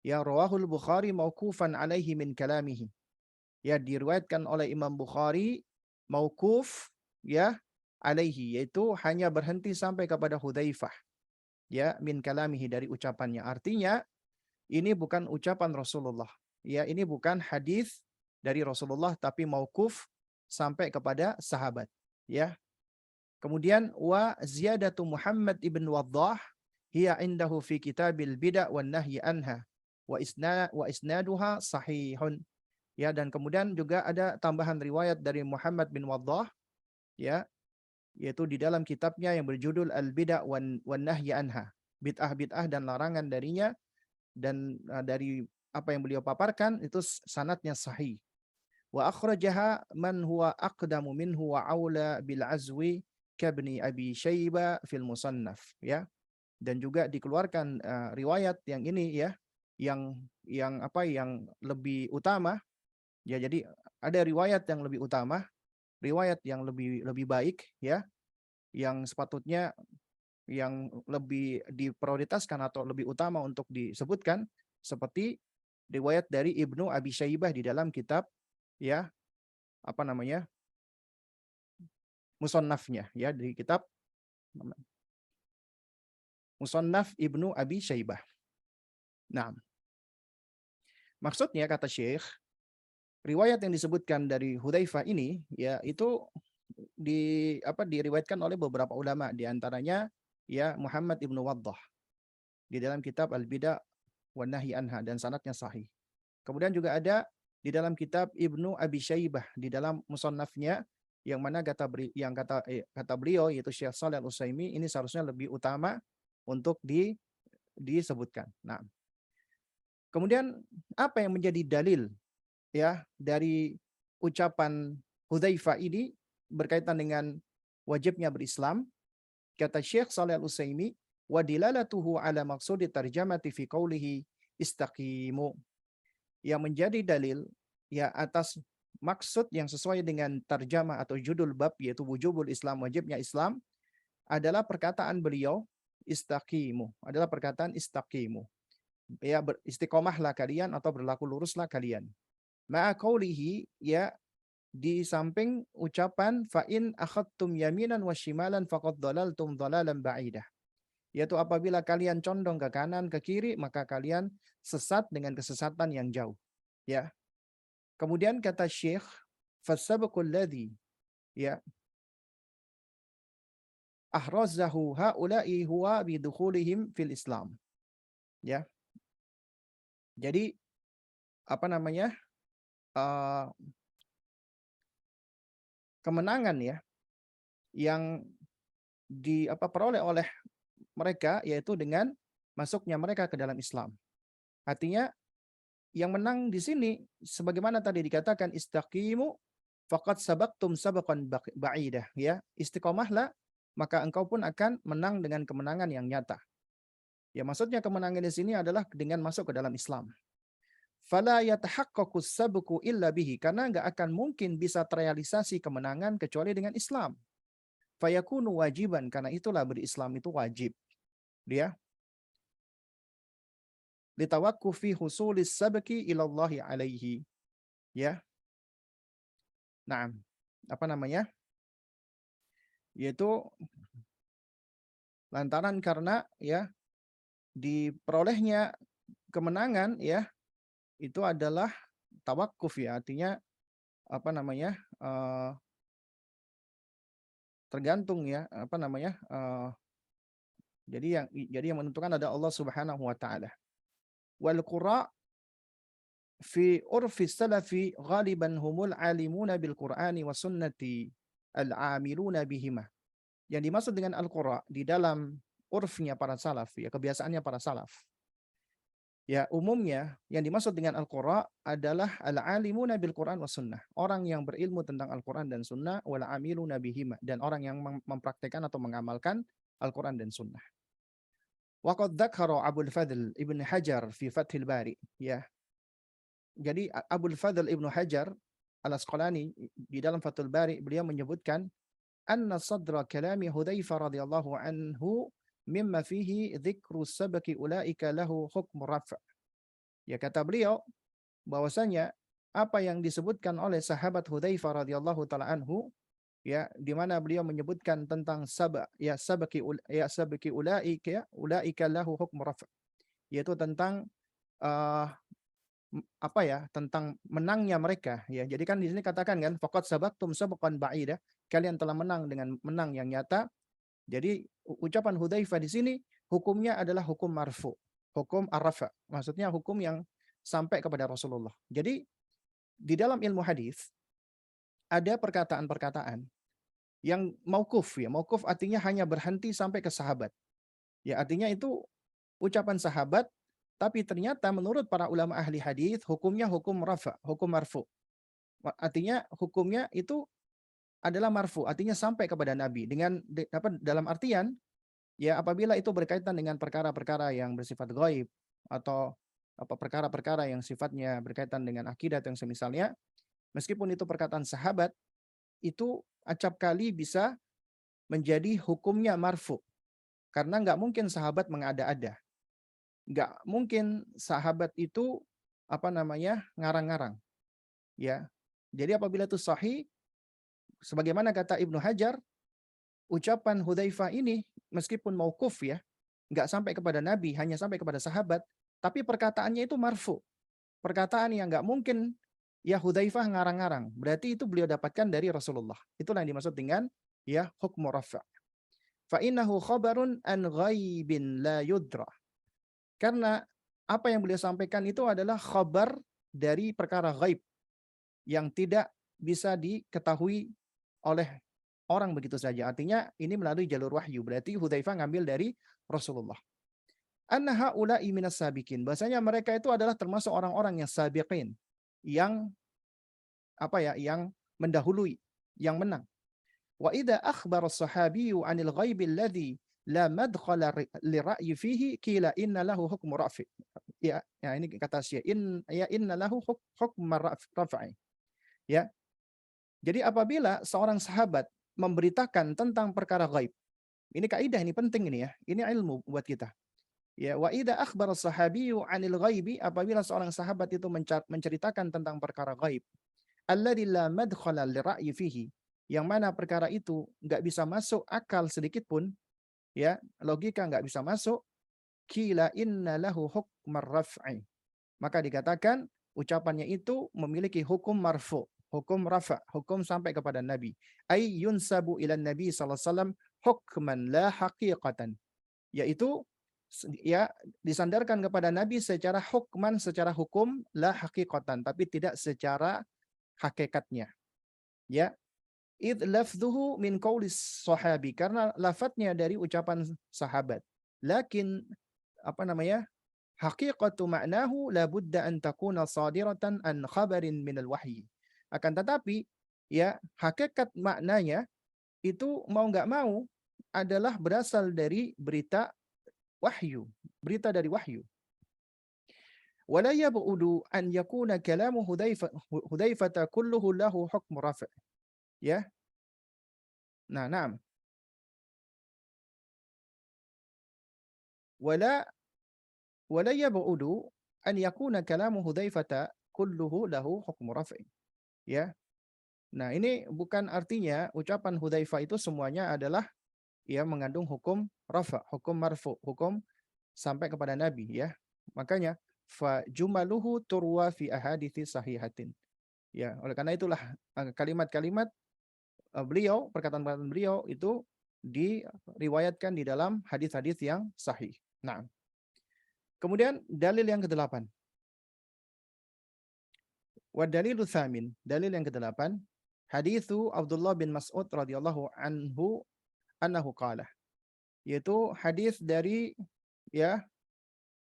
ya rawahul Bukhari mauqufan alaihi min kalamihi. Ya diriwayatkan oleh Imam Bukhari mauquf ya alaihi, yaitu hanya berhenti sampai kepada Hudzaifah. Ya min kalamihi, dari ucapannya. Artinya ini bukan ucapan Rasulullah. Ya, ini bukan hadis dari Rasulullah tapi mauquf sampai kepada sahabat. Ya. Kemudian wa ziyadatu Muhammad ibn Waddah hiya indahu fi kitabil bid'ah wan nahyi anha wa isnaduha sahihun. Ya, dan kemudian juga ada tambahan riwayat dari Muhammad bin Waddah, ya, yaitu di dalam kitabnya yang berjudul Al-Bid'ah wan Nahyi anha, bid'ah-bid'ah dan larangan darinya. Dan dari apa yang beliau paparkan itu sanadnya sahih. Wa akhrajaha man huwa aqdamu minhu wa aula bil azwi kabni Abi Syaiba fil Musannaf, ya. Dan juga dikeluarkan riwayat yang ini, ya, yang apa yang lebih utama, ya. Jadi ada riwayat yang lebih utama, riwayat yang lebih baik, ya, yang sepatutnya yang lebih diprioritaskan atau lebih utama untuk disebutkan, seperti riwayat dari Ibnu Abi Syaibah di dalam kitab, ya, apa namanya, Musannafnya, ya, di kitab Musannaf Ibnu Abi Syaibah. Nah, maksudnya kata Syekh, riwayat yang disebutkan dari Hudzaifah ini, ya, itu diriwayatkan oleh beberapa ulama, di antaranya, ya, Muhammad ibnu Waddah di dalam kitab Al-Bid'ah wan Nahyi anha, dan sanadnya sahih. Kemudian juga ada di dalam kitab Ibnu Abi Syaibah di dalam musannafnya, yang mana kata beliau yaitu Syekh Shalih Al-Utsaimin, ini seharusnya lebih utama untuk disebutkan. Nah, kemudian apa yang menjadi dalil, ya, dari ucapan Hudzaifah ini berkaitan dengan wajibnya berislam? Kata Syekh Shalih Al-Utsaimin, wa dilalatuhu ala maqsudi tarjamati fi qawlihi istaqimu. Yang menjadi dalil, ya, atas maksud yang sesuai dengan tarjamah atau judul bab, yaitu wujubul Islam, wajibnya Islam, adalah perkataan beliau istaqimu, adalah perkataan istaqimu. Ya, beristiqomahlah kalian atau berlaku luruslah kalian. Ma'a qawlihi, ya, di samping ucapan fa in akhadtum yaminan wa shimalan faqad dhalaltum dhalalan ba'idah. Yaitu apabila kalian condong ke kanan ke kiri maka kalian sesat dengan kesesatan yang jauh, ya. Kemudian kata Syekh, fasabqul ladzi, ya, ahrazahu haula'i huwa bidukhulihim fil Islam, ya. Jadi apa namanya, kemenangan, ya, yang peroleh oleh mereka yaitu dengan masuknya mereka ke dalam Islam. Artinya yang menang di sini sebagaimana tadi dikatakan istaqimu faqad sabaqtum sabaqan ba'idah, ya. Istiqomahlah maka engkau pun akan menang dengan kemenangan yang nyata. Ya, maksudnya kemenangan di sini adalah dengan masuk ke dalam Islam. Fala yatahaqqaqu sabqu illa bihi, karena enggak akan mungkin bisa terrealisasi kemenangan kecuali dengan Islam. Fayakunu wajiban, karena itulah berislam itu wajib. Dia litawakkufi husulis sabqi ilallahi alaihi, ya. Naam. apa namanya? Yaitu lantaran karena ya diperolehnya kemenangan ya itu adalah tawakuf ya, artinya apa namanya? Tergantung ya, apa namanya? Jadi yang menentukan adalah Allah Subhanahu wa taala. Wal qura fi urfi salafi ghaliban humul alimuna bil Qur'ani wa sunnati al-amiluna bihima. Yang dimaksud dengan al-qura di dalam urfnya para salaf ya, kebiasaannya para salaf. Ya, umumnya yang dimaksud dengan al-qura adalah al-alimuna bil Qur'an wa sunnah. Orang yang berilmu tentang Al-Qur'an dan sunnah wal amiluna bihima, dan orang yang mempraktikkan atau mengamalkan Al-Qur'an dan sunnah. Waqad dzakara Abul Fadl Ibn Hajar fi Fathil Bari ya. Jadi Abul Fadl Ibnu Hajar Al-Asqalani di dalam Fathul Bari beliau menyebutkan anna sadra kalami Hudzaifah radhiyallahu anhu mimma fihi dzikru sabaki ulaika lahu hukm raf'. Ya, kata beliau bahwasanya apa yang disebutkan oleh sahabat Hudzaifah radhiyallahu taala anhu ya, di mana beliau menyebutkan tentang sabaki ulaika lahu hukm raf', yaitu tentang uh, apa ya, tentang menangnya mereka ya. Jadi kan di sini katakan kan faqad sabaqtum sabqan ba'idah, kalian telah menang dengan menang yang nyata. Jadi ucapan Hudzaifah di sini hukumnya adalah hukum marfu, hukum ar-rafa, maksudnya hukum yang sampai kepada Rasulullah. Jadi di dalam ilmu hadis ada perkataan-perkataan yang mauquf ya. Mauquf artinya hanya berhenti sampai ke sahabat. Ya, artinya itu ucapan sahabat, tapi ternyata menurut para ulama ahli hadis hukumnya hukum rafa, hukum marfu. Artinya hukumnya itu adalah marfu, artinya sampai kepada Nabi dengan apa, dalam artian ya apabila itu berkaitan dengan perkara-perkara yang bersifat gaib atau apa perkara-perkara yang sifatnya berkaitan dengan akidah yang semisalnya, meskipun itu perkataan sahabat, itu acap kali bisa menjadi hukumnya marfu, karena nggak mungkin sahabat mengada-ada, nggak mungkin sahabat itu apa namanya ngarang-ngarang ya. Jadi apabila itu sahih, sebagaimana kata Ibnu Hajar, ucapan Hudzaifah ini meskipun mauquf ya, nggak sampai kepada Nabi, hanya sampai kepada sahabat, tapi perkataannya itu marfu, perkataan yang nggak mungkin ya Hudzaifah ngarang-ngarang, berarti itu beliau dapatkan dari Rasulullah. Itulah yang dimaksud dengan ya hukmu rafa'. Fa innahu khabarun an ghaibin la yudra. Karena apa yang beliau sampaikan itu adalah khabar dari perkara ghaib yang tidak bisa diketahui oleh orang begitu saja. Artinya ini melalui jalur wahyu. Berarti Hudzaifah ngambil dari Rasulullah. Anna haula'i minas sabiqin. Bahasanya mereka itu adalah termasuk orang-orang yang sabiqin, yang apa ya, yang mendahului, yang menang. Wa idza akhbara as-sahabiyyu 'anil ghaibi alladhi la madkhala li ra'yi fihi qila inna lahu hukmu rafi. Ya, ini kata Syekh inna lahu hukmu rafi. Ya. Jadi apabila seorang sahabat memberitakan tentang perkara gaib, ini kaidah, ini penting ini ya. Ini ilmu buat kita. Ya, wa idza akhbara as-sahabiyyu 'anil ghaibi, apabila seorang sahabat itu menceritakan tentang perkara gaib, alladzi la madkhala li ra'yi fihi, yang mana perkara itu nggak bisa masuk akal sedikit pun, ya, logika nggak bisa masuk, qila inna lahu hukmar raf'i. Maka dikatakan ucapannya itu memiliki hukum marfu, hukum rafa, hukum sampai kepada Nabi. Ay yunsabu ila Nabi sallallahu alaihi wasallam hukman la haqiqatan. Yaitu ya disandarkan kepada Nabi secara hukman, secara hukum, la haqiqatan, tapi tidak secara hakikatnya. Ya, id lafdhuhu min qaulis sahabi, karena lafadznya dari ucapan sahabat. Lakin apa namanya? Haqiqatu ma'nahu la budda an takuna sadiratan an khabarin minal wahyi. Akan tetapi ya hakikat maknanya itu mau nggak mau adalah berasal dari berita wahyu, berita dari wahyu. Wala yab'udu an yakuna kalamu Hudzaifah kulluhu lahu hukm rafi'. Ya. Nah, na'am. Wala yab'udu an yakuna kalamu Hudzaifah kulluhu lahu hukm rafi'. Ya. Nah, ini bukan artinya ucapan Hudzaifah itu semuanya adalah ya mengandung hukum rafa, hukum marfu, hukum sampai kepada Nabi ya. Makanya fa jumaluhu turwa fi ahadithi sahihatin. Ya, oleh karena itulah kalimat-kalimat beliau, perkataan-perkataan beliau itu diriwayatkan di dalam hadis-hadis yang sahih. Nah, kemudian dalil yang kedelapan. Wa dalilu tsamin, dalil yang kedelapan, haditsu Abdullah bin Mas'ud radhiyallahu anhu annahu qala. Yaitu hadis dari ya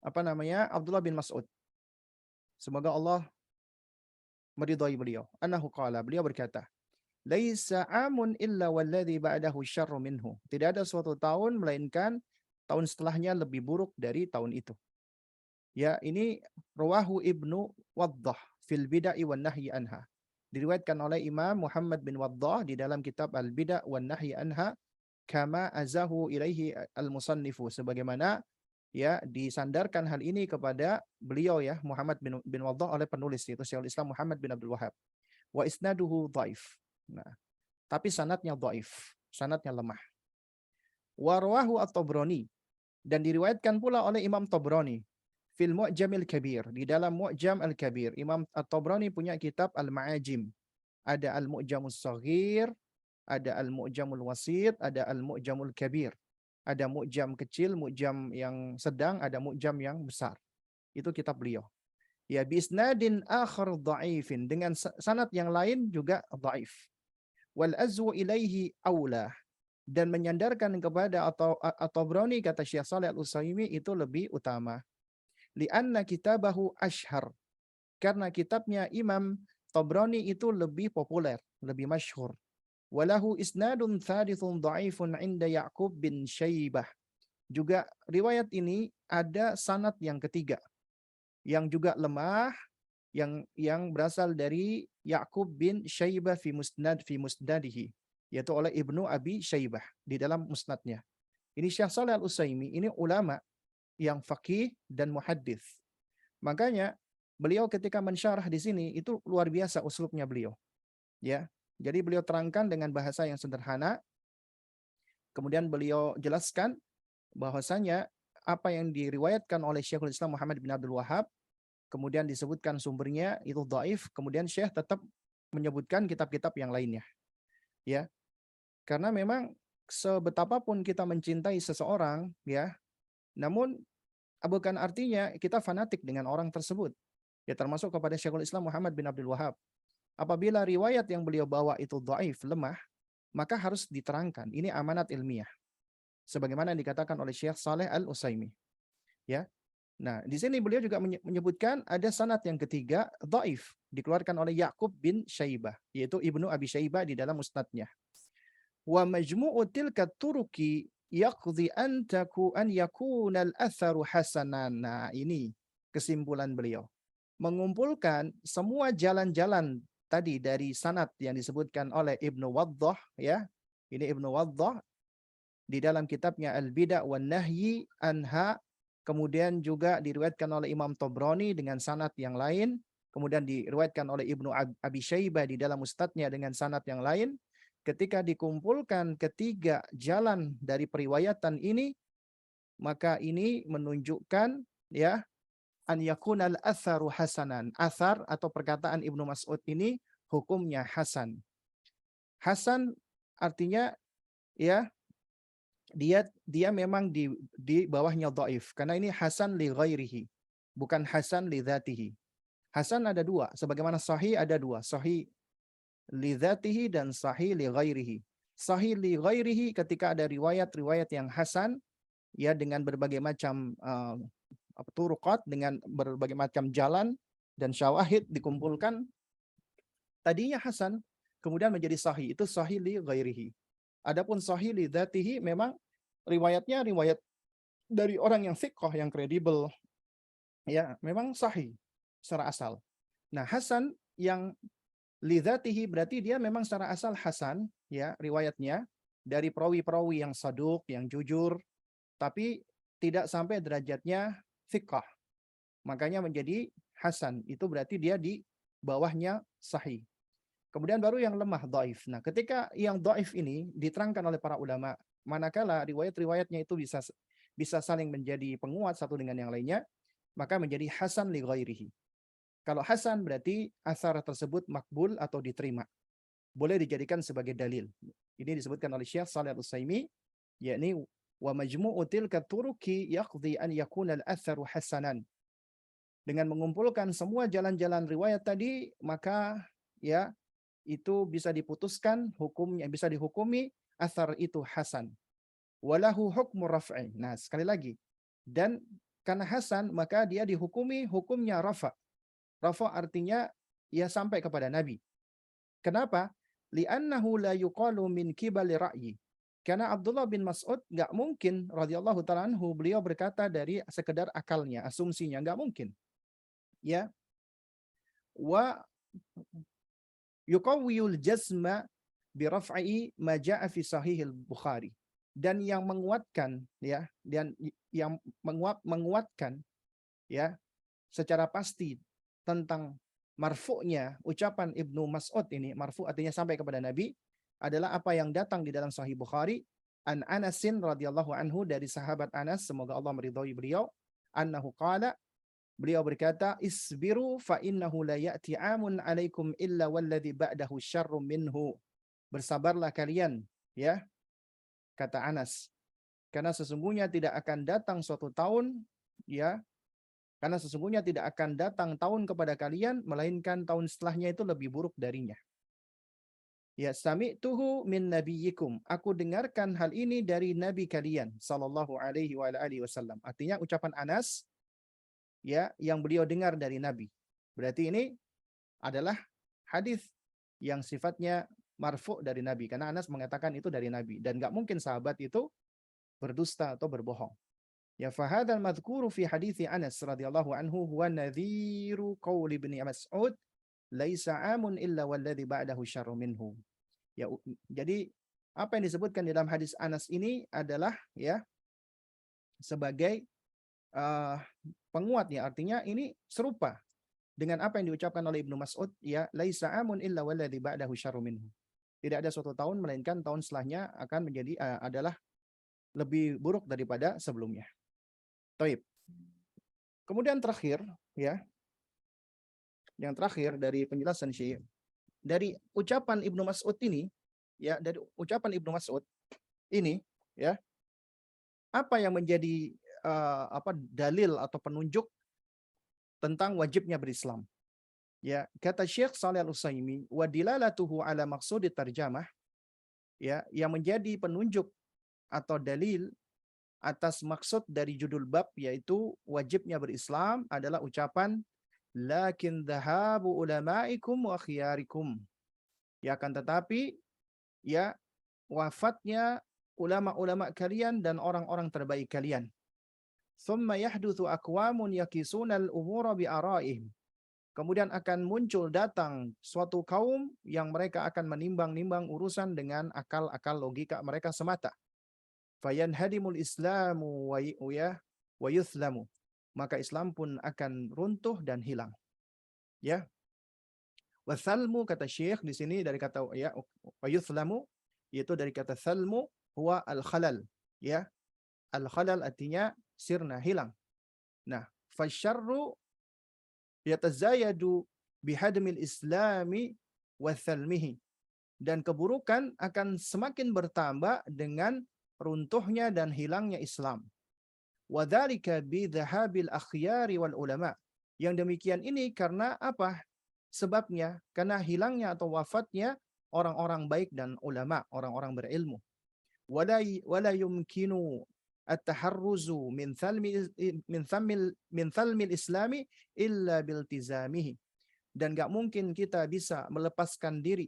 apa namanya? Abdullah bin Mas'ud. Semoga Allah meridhai beliau. Annahu qala, beliau berkata, "Laisa amun illa walladhi ba'dahu syarru minhu." Tidak ada suatu tahun melainkan tahun setelahnya lebih buruk dari tahun itu. Ya, ini rawahu Ibnu Waddah fil Bid'ah wan Nahyi anha. Diriwayatkan oleh Imam Muhammad bin Waddah di dalam kitab Al-Bid'ah wan Nahyi anha kama azahu ilaihi al-musannifu, sebagaimana ya disandarkan hal ini kepada beliau ya Muhammad bin Waddah oleh penulis yaitu Syekhul Islam Muhammad bin Abdul Wahhab. Wa isnaduhu dhaif. Nah, tapi sanatnya dhaif, sanatnya lemah. Wa rawahu at-Tabrani, dan diriwayatkan pula oleh Imam Tabrani fil Mu'jamil Kabir, di dalam Mu'jam Al-Kabir. Imam At-Tabrani punya kitab Al-Ma'ajim. Ada Al-Mu'jamus Saghir, ada Al-Mu'jamul Wasit, ada Al-Mu'jamul Kabir. Ada mu'jam kecil, mu'jam yang sedang, ada mu'jam yang besar. Itu kitab beliau. Ya, bisnadin akhar dha'ifin, dengan sanad yang lain juga dhaif. Wal azwu ilaihi aula, dan menyandarkan kepada At-Tabrani, kata Syekh Shalih Al-Utsaimin, itu lebih utama. Lianna kitabahu ashhar, karena kitabnya Imam Tabrani itu lebih populer, lebih masyhur. Walahu isnadun thalithun dha'ifun 'inda Ya'qub bin Syaibah. Juga riwayat ini ada sanad yang ketiga yang juga lemah, yang berasal dari Ya'qub bin Syaibah fi musnadihi, yaitu oleh Ibnu Abi Syaibah di dalam musnadnya. Ini Syekh Shalih Al-Utsaimin, ini ulama yang faqih dan muhaddits. Makanya beliau ketika mensyarah di sini itu luar biasa uslubnya beliau. Ya. Jadi beliau terangkan dengan bahasa yang sederhana. Kemudian beliau jelaskan bahwasanya apa yang diriwayatkan oleh Syekhul Islam Muhammad bin Abdul Wahhab, kemudian disebutkan sumbernya itu dhaif, kemudian Syekh tetap menyebutkan kitab-kitab yang lainnya. Ya. Karena memang sebetapapun kita mencintai seseorang, ya, namun bukan artinya kita fanatik dengan orang tersebut. Ya, termasuk kepada Syekhul Islam Muhammad bin Abdul Wahhab. Apabila riwayat yang beliau bawa itu dhaif, lemah, maka harus diterangkan. Ini amanat ilmiah. Sebagaimana yang dikatakan oleh Syekh Shalih Al-Utsaimin. Ya. Nah, di sini beliau juga menyebutkan ada sanad yang ketiga dhaif, dikeluarkan oleh Ya'qub bin Syaibah, yaitu Ibnu Abi Syaibah di dalam musnadnya. Wa majmu'u tilka turuki yaqdi an yakuna al-atharu hasanan. Nah, ini kesimpulan beliau. Mengumpulkan semua jalan-jalan tadi dari sanad yang disebutkan oleh Ibnu Waddah, ya. Ini Ibnu Waddah di dalam kitabnya Al-Bid'ah wan Nahyi anha, kemudian juga diriwayatkan oleh Imam Tabrani dengan sanad yang lain, kemudian diriwayatkan oleh Ibnu Abi Syaibah di dalam Mustadnya dengan sanad yang lain. Ketika dikumpulkan ketiga jalan dari periwayatan ini, maka ini menunjukkan ya an yakunal atharu hasanan. Athar atau perkataan Ibnu Mas'ud ini hukumnya hasan. Hasan artinya ya dia memang di bawahnya dhaif, karena ini hasan li ghairihi, bukan hasan li dzatihi. Hasan ada dua, sebagaimana sahih ada dua, sahih li dzatihi dan sahih li ghairihi. Sahih li ghairihi ketika ada riwayat-riwayat yang hasan ya dengan berbagai macam turuqat, dengan berbagai macam jalan dan syawahid dikumpulkan, tadinya hasan kemudian menjadi sahih, itu sahih li ghairihi. Adapun sahih li dzatihi memang riwayatnya riwayat dari orang yang thiqah, yang kredibel, ya memang sahih secara asal. Nah, hasan yang li dzatihi berarti dia memang secara asal hasan, ya riwayatnya dari perawi-perawi yang saduq, yang jujur, tapi tidak sampai derajatnya thiqah. Makanya menjadi hasan. Itu berarti dia di bawahnya sahih. Kemudian baru yang lemah, dhaif. Nah, ketika yang dhaif ini diterangkan oleh para ulama, manakala riwayat-riwayatnya itu bisa saling menjadi penguat satu dengan yang lainnya, maka menjadi hasan li ghairihi. Kalau hasan berarti asar tersebut makbul atau diterima. Boleh dijadikan sebagai dalil. Ini disebutkan oleh Syekh Shalih Al-Utsaimin, yakni wa majmu'u tilka turuki yaqdi an yakuna al-atharu hasanan. Dengan mengumpulkan semua jalan-jalan riwayat tadi, maka ya itu bisa diputuskan hukumnya, bisa dihukumi athar itu hasan. Walahu hukmu raf'i. Nah, sekali lagi. Dan karena hasan, maka dia dihukumi hukumnya rafa. Rafa artinya ia sampai kepada Nabi. Kenapa? Li'annahu la yuqalu min kibali ra'yi. Karena Abdullah bin Mas'ud nggak mungkin radhiyallahu ta'ala anhu beliau berkata dari sekedar akalnya, asumsinya nggak mungkin. Ya. Wa yuqawwiyul jazma bi raf'i ma ja'a fi sahih al-Bukhari. Dan yang menguatkan ya, dan yang menguatkan ya secara pasti tentang marfu'nya ucapan Ibnu Mas'ud ini, marfu' artinya sampai kepada Nabi, adalah apa yang datang di dalam Sahih Bukhari an Anasin radhiyallahu anhu, dari sahabat Anas, semoga Allah meridhai beliau, annahu qala, beliau berkata, isbiru fa innahu la ya'ti amun alaikum illa walladhi ba'dahu syarrum minhu. Bersabarlah kalian, ya, kata Anas, karena sesungguhnya tidak akan datang suatu tahun, ya, karena sesungguhnya tidak akan datang tahun kepada kalian melainkan tahun setelahnya itu lebih buruk darinya. Ya, sami'tuhu min nabiyyikum. Aku dengarkan hal ini dari nabi kalian sallallahu alaihi wa alihi wasallam. Artinya ucapan Anas ya yang beliau dengar dari nabi. Berarti ini adalah hadis yang sifatnya marfu' dari nabi, karena Anas mengatakan itu dari nabi dan enggak mungkin sahabat itu berdusta atau berbohong. Ya, fahadzal madhkuru fi hadithi Anas radhiyallahu anhu huwa nadhiru qauli Ibnu Mas'ud laisa amun illa walladhi ba'dahu syarrun minhu. Ya, jadi apa yang disebutkan di dalam hadis Anas ini adalah ya sebagai uh, penguatnya, artinya ini serupa dengan apa yang diucapkan oleh Ibnu Mas'ud, ya, laisa amun illa walladhi ba'dahu syarrun minhu. Tidak ada suatu tahun melainkan tahun setelahnya akan menjadi adalah lebih buruk daripada sebelumnya. Taib. Kemudian terakhir, ya, yang terakhir dari penjelasan Syekh, dari ucapan Ibnu Mas'ud ini, ya, dari ucapan Ibnu Mas'ud ini, ya, apa yang menjadi dalil atau penunjuk tentang wajibnya berislam? Ya, kata Syekh Shalih Al-Utsaimin, wa dilalatuhu ala maqsudi tarjamah, ya, yang menjadi penunjuk atau dalil atas maksud dari judul bab yaitu wajibnya berislam adalah ucapan lakin dhahabu ulama'ikum wa khiyarikum. Ya, akan tetapi ya wafatnya ulama-ulama kalian dan orang-orang terbaik kalian. Thumma yahdutsu aqwamun yakisuna al-umura bi ara'ihim. Kemudian akan muncul datang suatu kaum yang mereka akan menimbang-nimbang urusan dengan akal-akal logika mereka semata. Fayanhadimul islamu wa yuthlamu. Maka Islam pun akan runtuh dan hilang. Ya. Wathalmu, kata Syekh di sini dari kata ya wa yuthlamu, yaitu dari kata thalmu huwa al-khalal. Ya. Al-khalal artinya sirna, hilang. Nah, fasyarru yatazayadu bihadmil islami wa thalmihi. Dan keburukan akan semakin bertambah dengan runtuhnya dan hilangnya Islam. Wadzalika bidhahabil akhyari wal ulama. Yang demikian ini karena apa? Sebabnya karena hilangnya atau wafatnya orang-orang baik dan ulama, orang-orang berilmu. Wala yumkinu at-taharruzu min thalmil islami illa biltizamihi. Dan enggak mungkin kita bisa melepaskan diri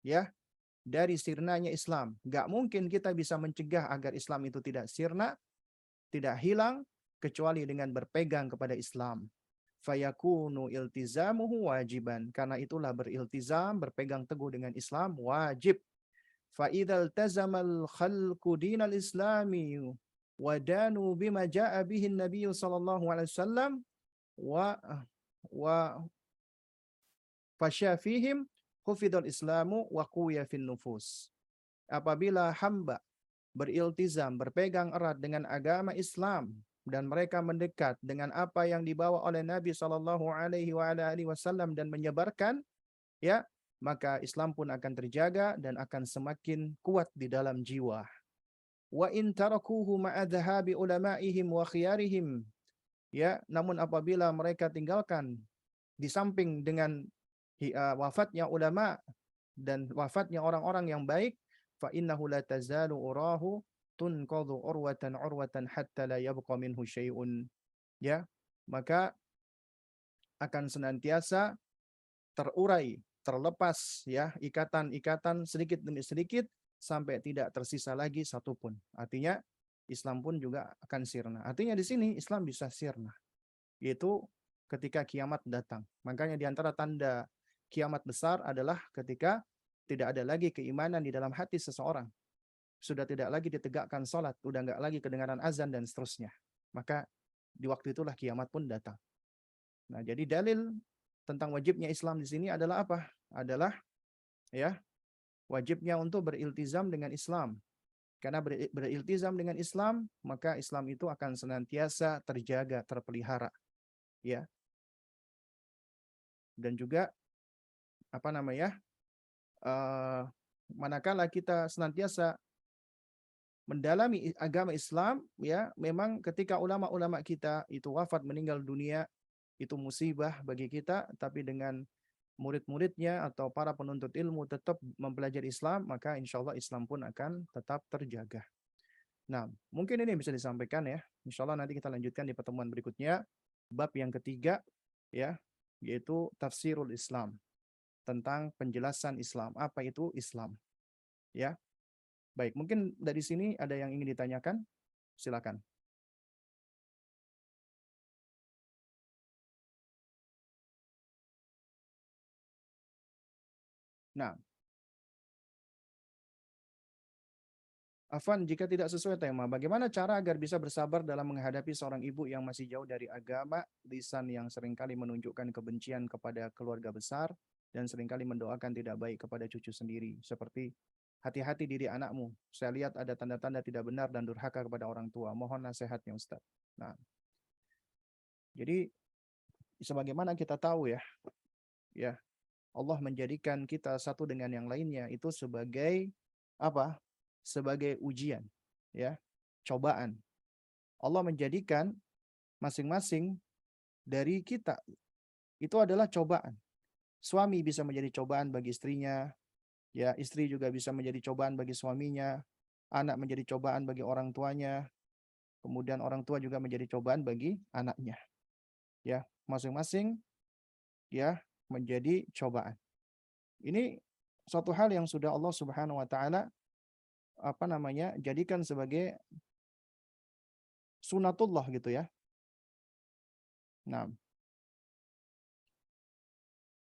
ya dari sirnanya Islam. Enggak mungkin kita bisa mencegah agar Islam itu tidak sirna, tidak hilang, kecuali dengan berpegang kepada Islam. Fayakunu iltizamuhu wajiban. Karena itulah beriltizam, berpegang teguh dengan Islam wajib. Fa'idhal tazamal khalqu dinal islami wadanu bima ja'a bihin nabiyyu sallallahu alaihi wasallam wa fasyafihim hufidhal islamu wa quwiya fin nufus. Apabila hamba beriltizam, berpegang erat dengan agama Islam dan mereka mendekat dengan apa yang dibawa oleh Nabi Shallallahu Alaihi Wasallam dan menyebarkan, ya, maka Islam pun akan terjaga dan akan semakin kuat di dalam jiwa. Wa in tarakuhu ma'a dhahabi ulama'ihim wa khiyarihim, ya, namun apabila mereka tinggalkan di samping dengan wafatnya ulama dan wafatnya orang-orang yang baik, fa innahu la tazalu urahu tunqadhu urwatan urwatan hatta la yabqa minhu syai'un, ya, maka akan senantiasa terurai, terlepas, ya, ikatan-ikatan sedikit demi sedikit sampai tidak tersisa lagi satupun. Artinya Islam pun juga akan sirna. Artinya di sini Islam bisa sirna, yaitu ketika kiamat datang. Makanya di antara tanda kiamat besar adalah ketika tidak ada lagi keimanan di dalam hati seseorang. Sudah tidak lagi ditegakkan sholat, sudah nggak lagi kedengaran azan dan seterusnya. Maka di waktu itulah kiamat pun datang. Nah, jadi dalil tentang wajibnya Islam di sini adalah apa? Adalah, ya, wajibnya untuk beriltizam dengan Islam. Karena beriltizam dengan Islam, maka Islam itu akan senantiasa terjaga, terpelihara, ya. Dan juga apa namanya? Manakala kita senantiasa mendalami agama Islam, ya, memang ketika ulama-ulama kita itu wafat meninggal dunia, itu musibah bagi kita, tapi dengan murid-muridnya atau para penuntut ilmu tetap mempelajari Islam, maka insya Allah Islam pun akan tetap terjaga. Nah, mungkin ini bisa disampaikan, ya. Insya Allah nanti kita lanjutkan di pertemuan berikutnya. Bab yang ketiga, ya, yaitu tafsirul Islam, tentang penjelasan Islam. Apa itu Islam? Ya, baik. Mungkin dari sini ada yang ingin ditanyakan? Silakan. Nah, Afwan, jika tidak sesuai tema, bagaimana cara agar bisa bersabar dalam menghadapi seorang ibu yang masih jauh dari agama, lisan yang seringkali menunjukkan kebencian kepada keluarga besar, dan seringkali mendoakan tidak baik kepada cucu sendiri, seperti hati-hati diri anakmu, saya lihat ada tanda-tanda tidak benar dan durhaka kepada orang tua, mohon nasihatnya Ustaz. Nah, jadi sebagaimana kita tahu, ya, ya, Allah menjadikan kita satu dengan yang lainnya itu sebagai apa? Sebagai ujian, ya, cobaan. Allah menjadikan masing-masing dari kita itu adalah cobaan. Suami bisa menjadi cobaan bagi istrinya, ya, istri juga bisa menjadi cobaan bagi suaminya, anak menjadi cobaan bagi orang tuanya, kemudian orang tua juga menjadi cobaan bagi anaknya. Ya, masing-masing, ya, menjadi cobaan. Ini suatu hal yang sudah Allah Subhanahu wa taala apa namanya? Jadikan sebagai sunatullah gitu, ya. Nah,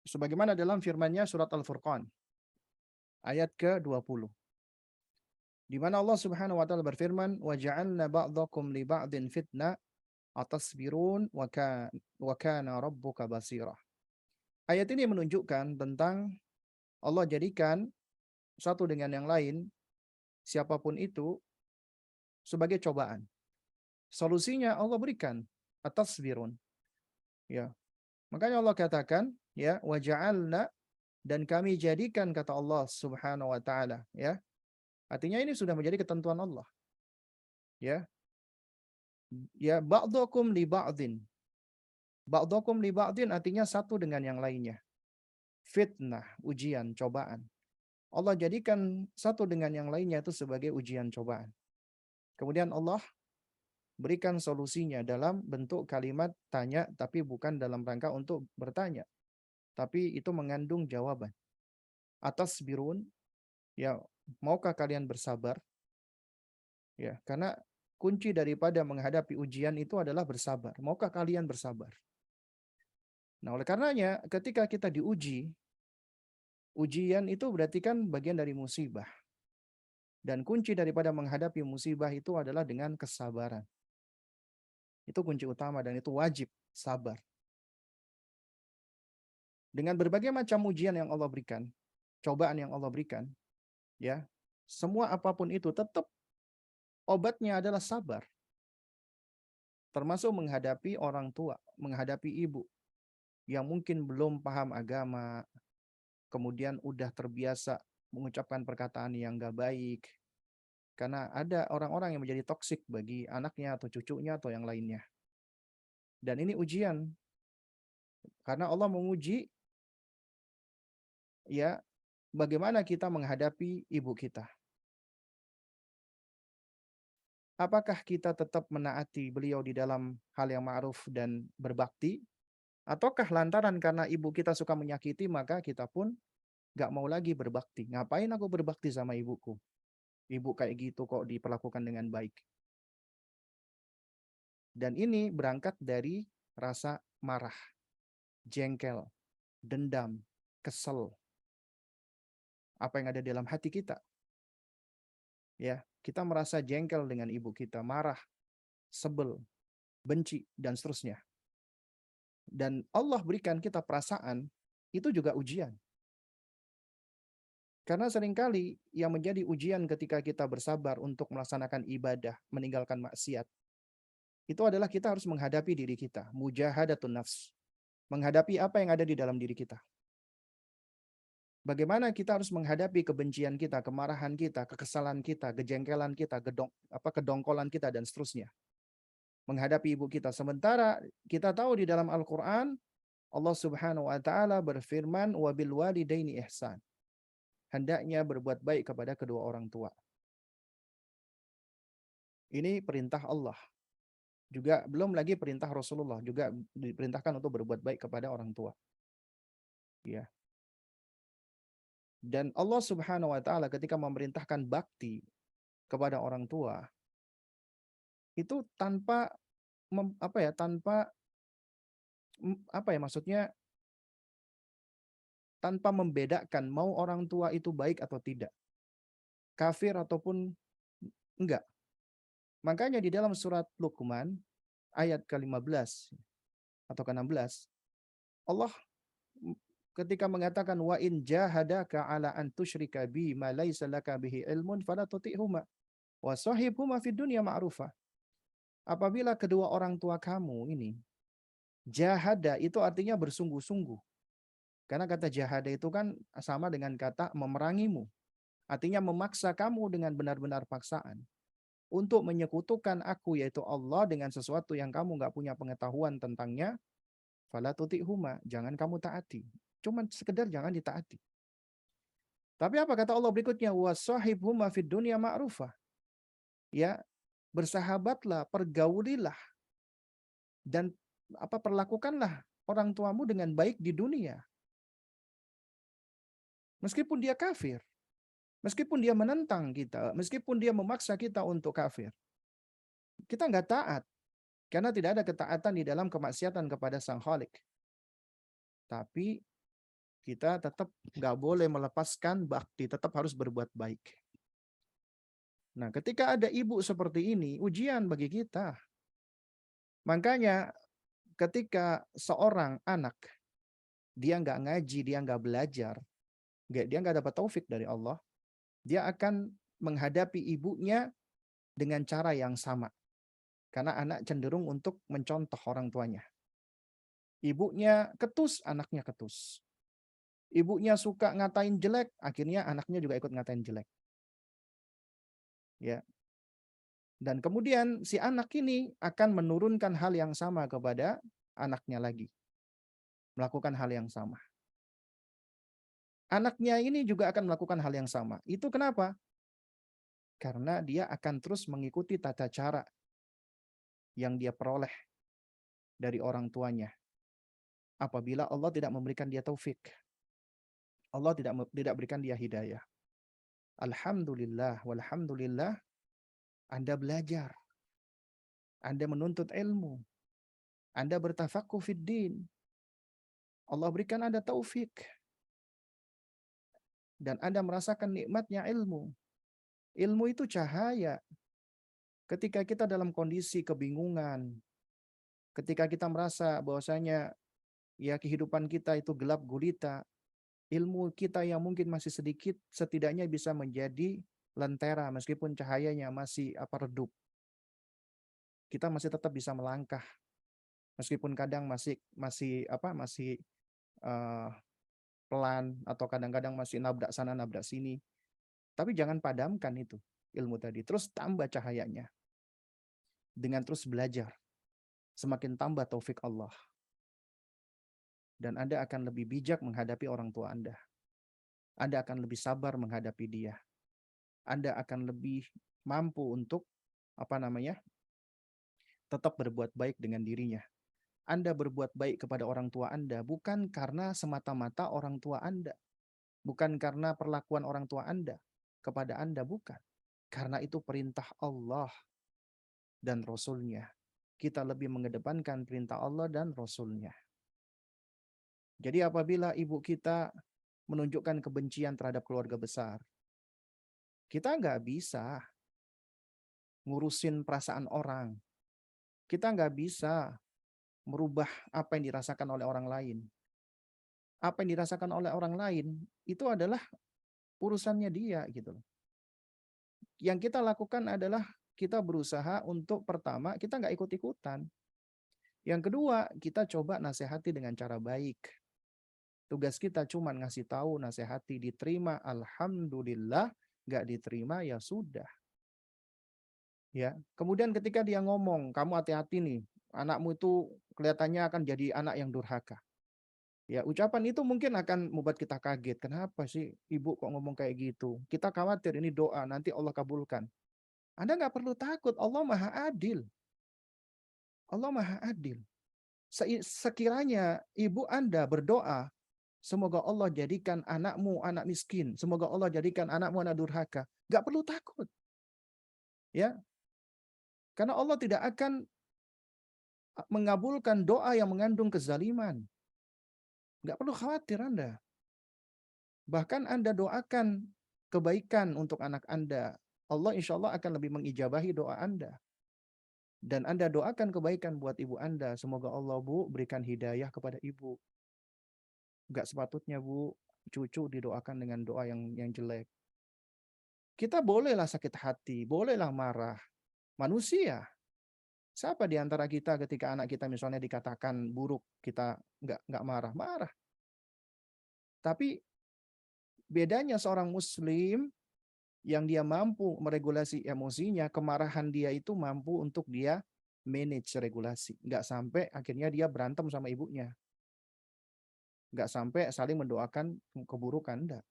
sebagaimana dalam firman-Nya surat Al-Furqan ayat ke-20. Di mana Allah Subhanahu wa taala berfirman, "Wa ja'alna ba'dakum li ba'din fitnah atasbirun wa kana rabbuka basira." Ayat ini menunjukkan tentang Allah jadikan satu dengan yang lain, siapapun itu, sebagai cobaan. Solusinya Allah berikan, atasbirun. Ya. Makanya Allah katakan, ya, wa ja'alna, dan kami jadikan, kata Allah Subhanahu wa taala, ya. Artinya ini sudah menjadi ketentuan Allah. Ya. Ya, ba'dakum li ba'din. Ba'dakum li ba'din artinya satu dengan yang lainnya. Fitnah, ujian, cobaan. Allah jadikan satu dengan yang lainnya itu sebagai ujian, cobaan. Kemudian Allah berikan solusinya dalam bentuk kalimat tanya, tapi bukan dalam rangka untuk bertanya. Tapi itu mengandung jawaban. Atas birun, ya, maukah kalian bersabar? Ya, karena kunci daripada menghadapi ujian itu adalah bersabar. Maukah kalian bersabar? Nah, oleh karenanya ketika kita diuji, ujian itu berarti kan bagian dari musibah. Dan kunci daripada menghadapi musibah itu adalah dengan kesabaran. Itu kunci utama dan itu wajib sabar. Dengan berbagai macam ujian yang Allah berikan, cobaan yang Allah berikan, ya, semua apapun itu tetap obatnya adalah sabar. Termasuk menghadapi orang tua, menghadapi ibu yang mungkin belum paham agama, kemudian udah terbiasa mengucapkan perkataan yang gak baik. Karena ada orang-orang yang menjadi toksik bagi anaknya atau cucunya atau yang lainnya. Dan ini ujian. Karena Allah menguji, ya, bagaimana kita menghadapi ibu kita. Apakah kita tetap menaati beliau di dalam hal yang ma'ruf dan berbakti? Ataukah lantaran karena ibu kita suka menyakiti, maka kita pun gak mau lagi berbakti. Ngapain aku berbakti sama ibuku? Ibu kayak gitu kok diperlakukan dengan baik. Dan ini berangkat dari rasa marah, jengkel, dendam, kesel. Apa yang ada dalam hati kita. Ya, kita merasa jengkel dengan ibu kita, marah, sebel, benci, dan seterusnya. Dan Allah berikan kita perasaan, itu juga ujian. Karena seringkali yang menjadi ujian ketika kita bersabar untuk melaksanakan ibadah, meninggalkan maksiat, itu adalah kita harus menghadapi diri kita, mujahadatun nafs. Menghadapi apa yang ada di dalam diri kita. Bagaimana kita harus menghadapi kebencian kita, kemarahan kita, kekesalan kita, kejengkelan kita, kedongkolan kita, dan seterusnya. Menghadapi ibu kita. Sementara kita tahu di dalam Al-Quran, Allah Subhanahu wa Ta'ala berfirman, "Wabil walidaini ihsan." Hendaknya berbuat baik kepada kedua orang tua. Ini perintah Allah. Juga belum lagi perintah Rasulullah, juga diperintahkan untuk berbuat baik kepada orang tua. Ya. Dan Allah Subhanahu wa Ta'ala ketika memerintahkan bakti kepada orang tua, itu tanpa maksudnya tanpa membedakan mau orang tua itu baik atau tidak, kafir ataupun enggak. Makanya di dalam surat Luqman ayat ke-15 atau ke-16, Allah ketika mengatakan wa in jahadaka ala an tusyrika bi ma laisa laka bihi ilmun fala tuti'huma wa sahibhuma fid dunya ma'rufa. Apabila kedua orang tua kamu ini jahada, itu artinya bersungguh-sungguh. Karena kata jahada itu kan sama dengan kata memerangimu. Artinya memaksa kamu dengan benar-benar paksaan untuk menyekutukan aku, yaitu Allah, dengan sesuatu yang kamu nggak punya pengetahuan tentangnya. Fala tuti'huma, jangan kamu taati. Cuman sekedar jangan ditaati. Tapi apa kata Allah berikutnya? Wasahibhuma fid dunya ma'rufah. Ya, bersahabatlah, pergaulilah, dan perlakukanlah orang tuamu dengan baik di dunia. Meskipun dia kafir, meskipun dia menentang kita, meskipun dia memaksa kita untuk kafir, kita nggak taat, karena tidak ada ketaatan di dalam kemaksiatan kepada Sang Khalik. Tapi kita tetap nggak boleh melepaskan bakti, tetap harus berbuat baik. Nah, ketika ada ibu seperti ini, ujian bagi kita. Makanya ketika seorang anak, dia nggak ngaji, dia nggak belajar, dia nggak dapat taufik dari Allah, dia akan menghadapi ibunya dengan cara yang sama. Karena anak cenderung untuk mencontoh orang tuanya. Ibunya ketus, anaknya ketus. Ibunya suka ngatain jelek, akhirnya anaknya juga ikut ngatain jelek. Ya. Dan kemudian si anak ini akan menurunkan hal yang sama kepada anaknya lagi. Melakukan hal yang sama. Anaknya ini juga akan melakukan hal yang sama. Itu kenapa? Karena dia akan terus mengikuti tata cara yang dia peroleh dari orang tuanya. Apabila Allah tidak memberikan dia taufik. Allah tidak berikan dia hidayah. Alhamdulillah, walhamdulillah, Anda belajar. Anda menuntut ilmu. Anda bertafakuh fid din. Allah berikan Anda taufik. Dan Anda merasakan nikmatnya ilmu. Ilmu itu cahaya. Ketika kita dalam kondisi kebingungan, ketika kita merasa bahwasanya ya kehidupan kita itu gelap gulita, Ilmu kita yang mungkin masih sedikit, setidaknya bisa menjadi lentera meskipun cahayanya masih redup. Kita masih tetap bisa melangkah meskipun kadang masih uh, pelan atau kadang-kadang masih nabrak sana nabrak sini. Tapi jangan padamkan itu ilmu tadi. Terus tambah cahayanya dengan terus belajar. Semakin tambah taufik Allah. Dan Anda akan lebih bijak menghadapi orang tua Anda. Anda akan lebih sabar menghadapi dia. Anda akan lebih mampu untuk tetap berbuat baik dengan dirinya. Anda berbuat baik kepada orang tua Anda bukan karena semata-mata orang tua Anda, bukan karena perlakuan orang tua Anda kepada Anda, bukan. Karena itu perintah Allah dan Rasul-Nya. Kita lebih mengedepankan perintah Allah dan Rasul-Nya. Jadi apabila ibu kita menunjukkan kebencian terhadap keluarga besar, kita nggak bisa ngurusin perasaan orang. Kita nggak bisa merubah apa yang dirasakan oleh orang lain. Apa yang dirasakan oleh orang lain itu adalah urusannya dia gitu loh. Yang kita lakukan adalah kita berusaha untuk pertama kita nggak ikut-ikutan. Yang kedua kita coba nasihati dengan cara baik. Tugas kita cuma ngasih tahu, nasihati, diterima, alhamdulillah, nggak diterima ya sudah. Ya, kemudian ketika dia ngomong, kamu hati-hati nih, anakmu itu kelihatannya akan jadi anak yang durhaka. Ya, ucapan itu mungkin akan membuat kita kaget. Kenapa sih ibu kok ngomong kayak gitu? Kita khawatir ini doa, nanti Allah kabulkan. Anda nggak perlu takut, Allah Maha Adil. Allah Maha Adil. Sekiranya ibu Anda berdoa, semoga Allah jadikan anakmu anak miskin, semoga Allah jadikan anakmu anak durhaka. Nggak perlu takut. Ya, karena Allah tidak akan mengabulkan doa yang mengandung kezaliman. Nggak perlu khawatir Anda. Bahkan Anda doakan kebaikan untuk anak Anda. Allah insya Allah akan lebih mengijabahi doa Anda. Dan Anda doakan kebaikan buat ibu Anda. Semoga Allah, Bu, berikan hidayah kepada ibu. Nggak sepatutnya, Bu, cucu didoakan dengan doa yang jelek. Kita bolehlah sakit hati, bolehlah marah. Manusia. Siapa di antara kita ketika anak kita misalnya dikatakan buruk, kita nggak marah? Marah. Tapi bedanya seorang muslim yang dia mampu meregulasi emosinya, kemarahan dia itu mampu untuk dia manage regulasi. Nggak sampai akhirnya dia berantem sama ibunya. Nggak sampai saling mendoakan keburukan. Enggak.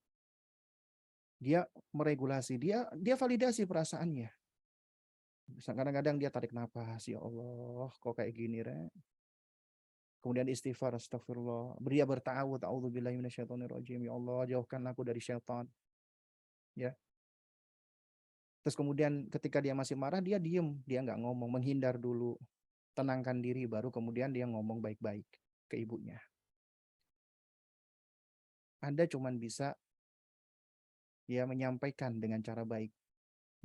Dia meregulasi, dia validasi perasaannya. Kadang-kadang dia tarik nafas, ya Allah, kok kayak gini, Re? Kemudian istighfar, astagfirullah. Dia bertawud, a'udzubillahi minasyaitonirrajim. Ya Allah, jauhkan aku dari syaitan. Ya. Terus kemudian ketika dia masih marah, dia diem, dia nggak ngomong, menghindar dulu, tenangkan diri, baru kemudian dia ngomong baik-baik ke ibunya. Anda cuma bisa ya menyampaikan dengan cara baik.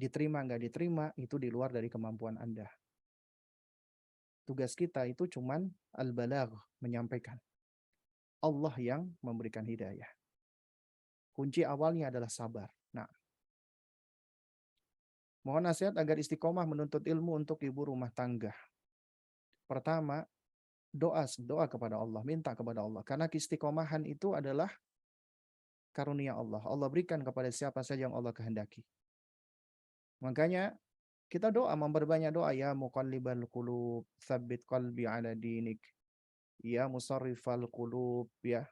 Diterima nggak diterima, itu di luar dari kemampuan Anda. Tugas kita itu cuma al-balagh, menyampaikan. Allah yang memberikan hidayah. Kunci awalnya adalah sabar. Nah, mohon nasihat agar istiqomah menuntut ilmu untuk ibu rumah tangga. Pertama, doa kepada Allah, minta kepada Allah. Karena keistiqomahan itu adalah karunia Allah. Allah berikan kepada siapa saja yang Allah kehendaki. Makanya kita doa, memperbanyak doa. Ya muqallibal qulub, tsabbit qalbi ala dinik. Ya musarrifal qulub, ya.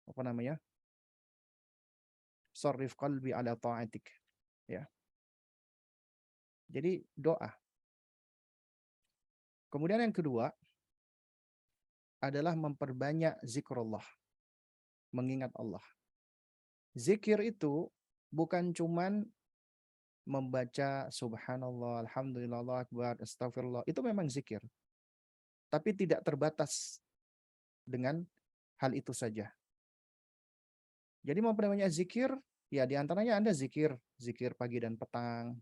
Apa namanya? Sarrif qalbi ala ta'atik. Ya. Jadi doa. Kemudian yang kedua adalah memperbanyak zikrullah. Mengingat Allah. Zikir itu bukan cuman membaca subhanallah, alhamdulillah, Allah akbar, astagfirullah. Itu memang zikir. Tapi tidak terbatas dengan hal itu saja. Jadi memperbanyak zikir, ya diantaranya Anda zikir. Zikir pagi dan petang.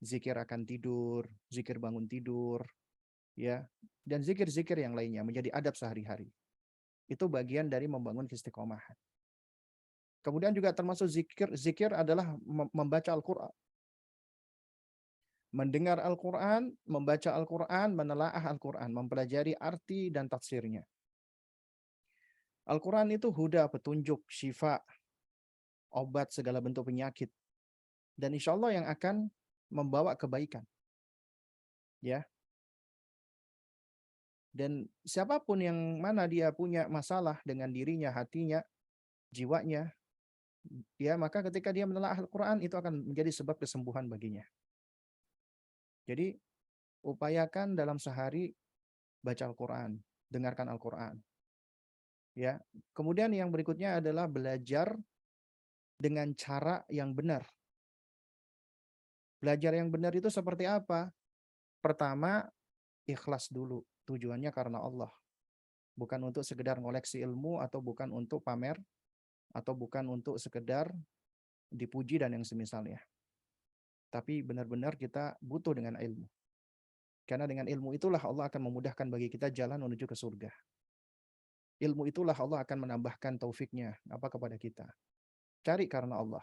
Zikir akan tidur. Zikir bangun tidur. Ya, dan zikir-zikir yang lainnya menjadi adab sehari-hari. Itu bagian dari membangun istiqomahan. Kemudian juga termasuk zikir. Zikir adalah membaca Al-Quran. Mendengar Al-Quran, membaca Al-Quran, menelaah Al-Quran, mempelajari arti dan tafsirnya. Al-Quran itu huda, petunjuk, syifa, obat segala bentuk penyakit. Dan insya Allah yang akan membawa kebaikan. Ya. Dan siapapun yang mana dia punya masalah dengan dirinya, hatinya, jiwanya, ya maka ketika dia menelaah Al-Quran itu akan menjadi sebab kesembuhan baginya. Jadi upayakan dalam sehari baca Al-Quran, dengarkan Al-Quran. Ya. Kemudian yang berikutnya adalah belajar dengan cara yang benar. Belajar yang benar itu seperti apa? Pertama, ikhlas dulu. Tujuannya karena Allah. Bukan untuk sekedar ngoleksi ilmu atau bukan untuk pamer atau bukan untuk sekedar dipuji dan yang semisalnya. Tapi benar-benar kita butuh dengan ilmu. Karena dengan ilmu itulah Allah akan memudahkan bagi kita jalan menuju ke surga. Ilmu itulah Allah akan menambahkan taufiknya kepada kita. Cari karena Allah.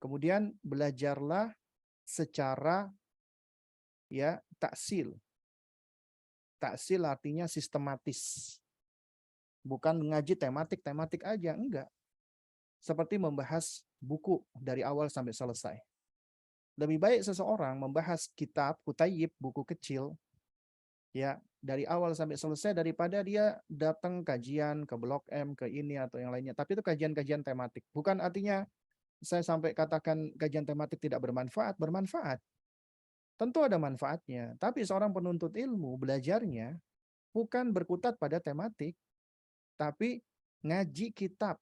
Kemudian belajarlah secara taksil. Taksil artinya sistematis. Bukan mengaji tematik aja, enggak. Seperti membahas buku dari awal sampai selesai. Lebih baik seseorang membahas kitab, kutayib, buku kecil, dari awal sampai selesai daripada dia datang kajian ke Blok M, ke ini atau yang lainnya. Tapi itu kajian-kajian tematik. Bukan artinya saya sampai katakan kajian tematik tidak bermanfaat, bermanfaat. Tentu ada manfaatnya. Tapi seorang penuntut ilmu belajarnya bukan berkutat pada tematik, tapi ngaji kitab,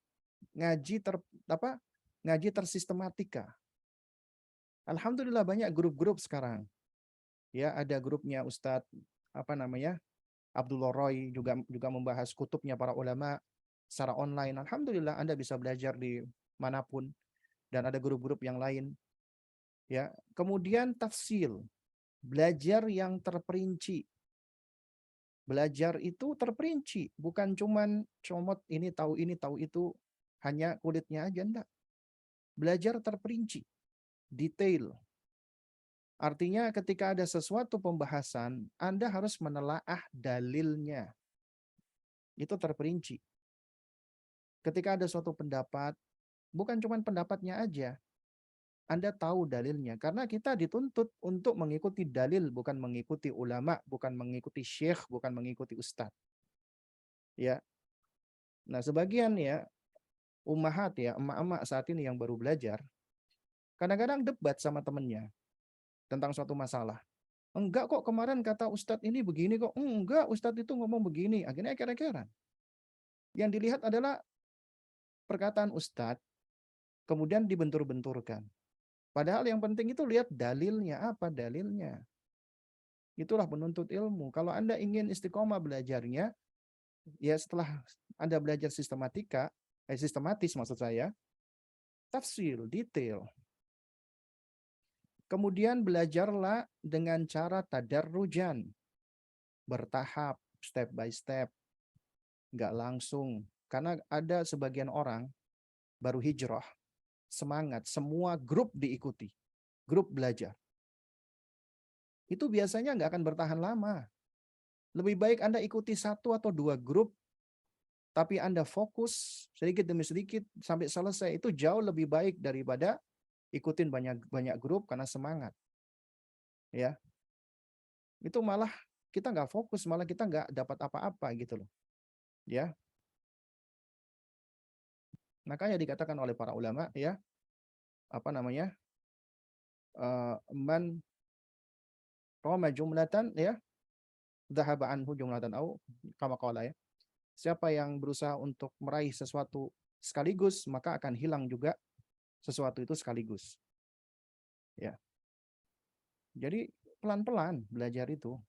ngaji tersistematika. Alhamdulillah banyak grup-grup sekarang. Ya, ada grupnya Ustadz Abdullah Roy juga membahas kutubnya para ulama secara online. Alhamdulillah Anda bisa belajar di manapun dan ada grup-grup yang lain. Ya, kemudian tafsil, belajar yang terperinci. Belajar itu terperinci, bukan cuman comot ini tahu itu, hanya kulitnya aja, enggak. Belajar terperinci, detail. Artinya ketika ada sesuatu pembahasan, Anda harus menelaah dalilnya. Itu terperinci. Ketika ada suatu pendapat, bukan cuma pendapatnya aja, Anda tahu dalilnya. Karena kita dituntut untuk mengikuti dalil, bukan mengikuti ulama, bukan mengikuti syekh, bukan mengikuti ustadz. Ya. Nah, sebagian ummahat emak-emak saat ini yang baru belajar, kadang-kadang debat sama temennya tentang suatu masalah. Enggak kok, kemarin kata ustadz ini begini kok. Enggak, ustadz itu ngomong begini. Akhirnya kira-kira. Yang dilihat adalah perkataan ustadz, kemudian dibentur-benturkan. Padahal yang penting itu lihat dalilnya, apa dalilnya. Itulah penuntut ilmu. Kalau Anda ingin istiqomah belajarnya, ya setelah Anda belajar sistematis maksud saya, tafsil, detail. Kemudian belajarlah dengan cara tadarrujan, bertahap, step by step, nggak langsung. Karena ada sebagian orang baru hijrah, semangat, semua grup diikuti, grup belajar. Itu biasanya nggak akan bertahan lama. Lebih baik Anda ikuti 1 atau 2 grup, tapi Anda fokus sedikit demi sedikit sampai selesai. Itu jauh lebih baik daripada ikutin banyak grup karena semangat. Ya, itu malah kita nggak fokus, malah kita nggak dapat apa-apa gitu loh. Ya, makanya dikatakan oleh para ulama man roma jumlatan dhahaba anhu jumlatan au kama qala Siapa yang berusaha untuk meraih sesuatu sekaligus, maka akan hilang juga sesuatu itu sekaligus. Ya. Jadi pelan-pelan belajar itu.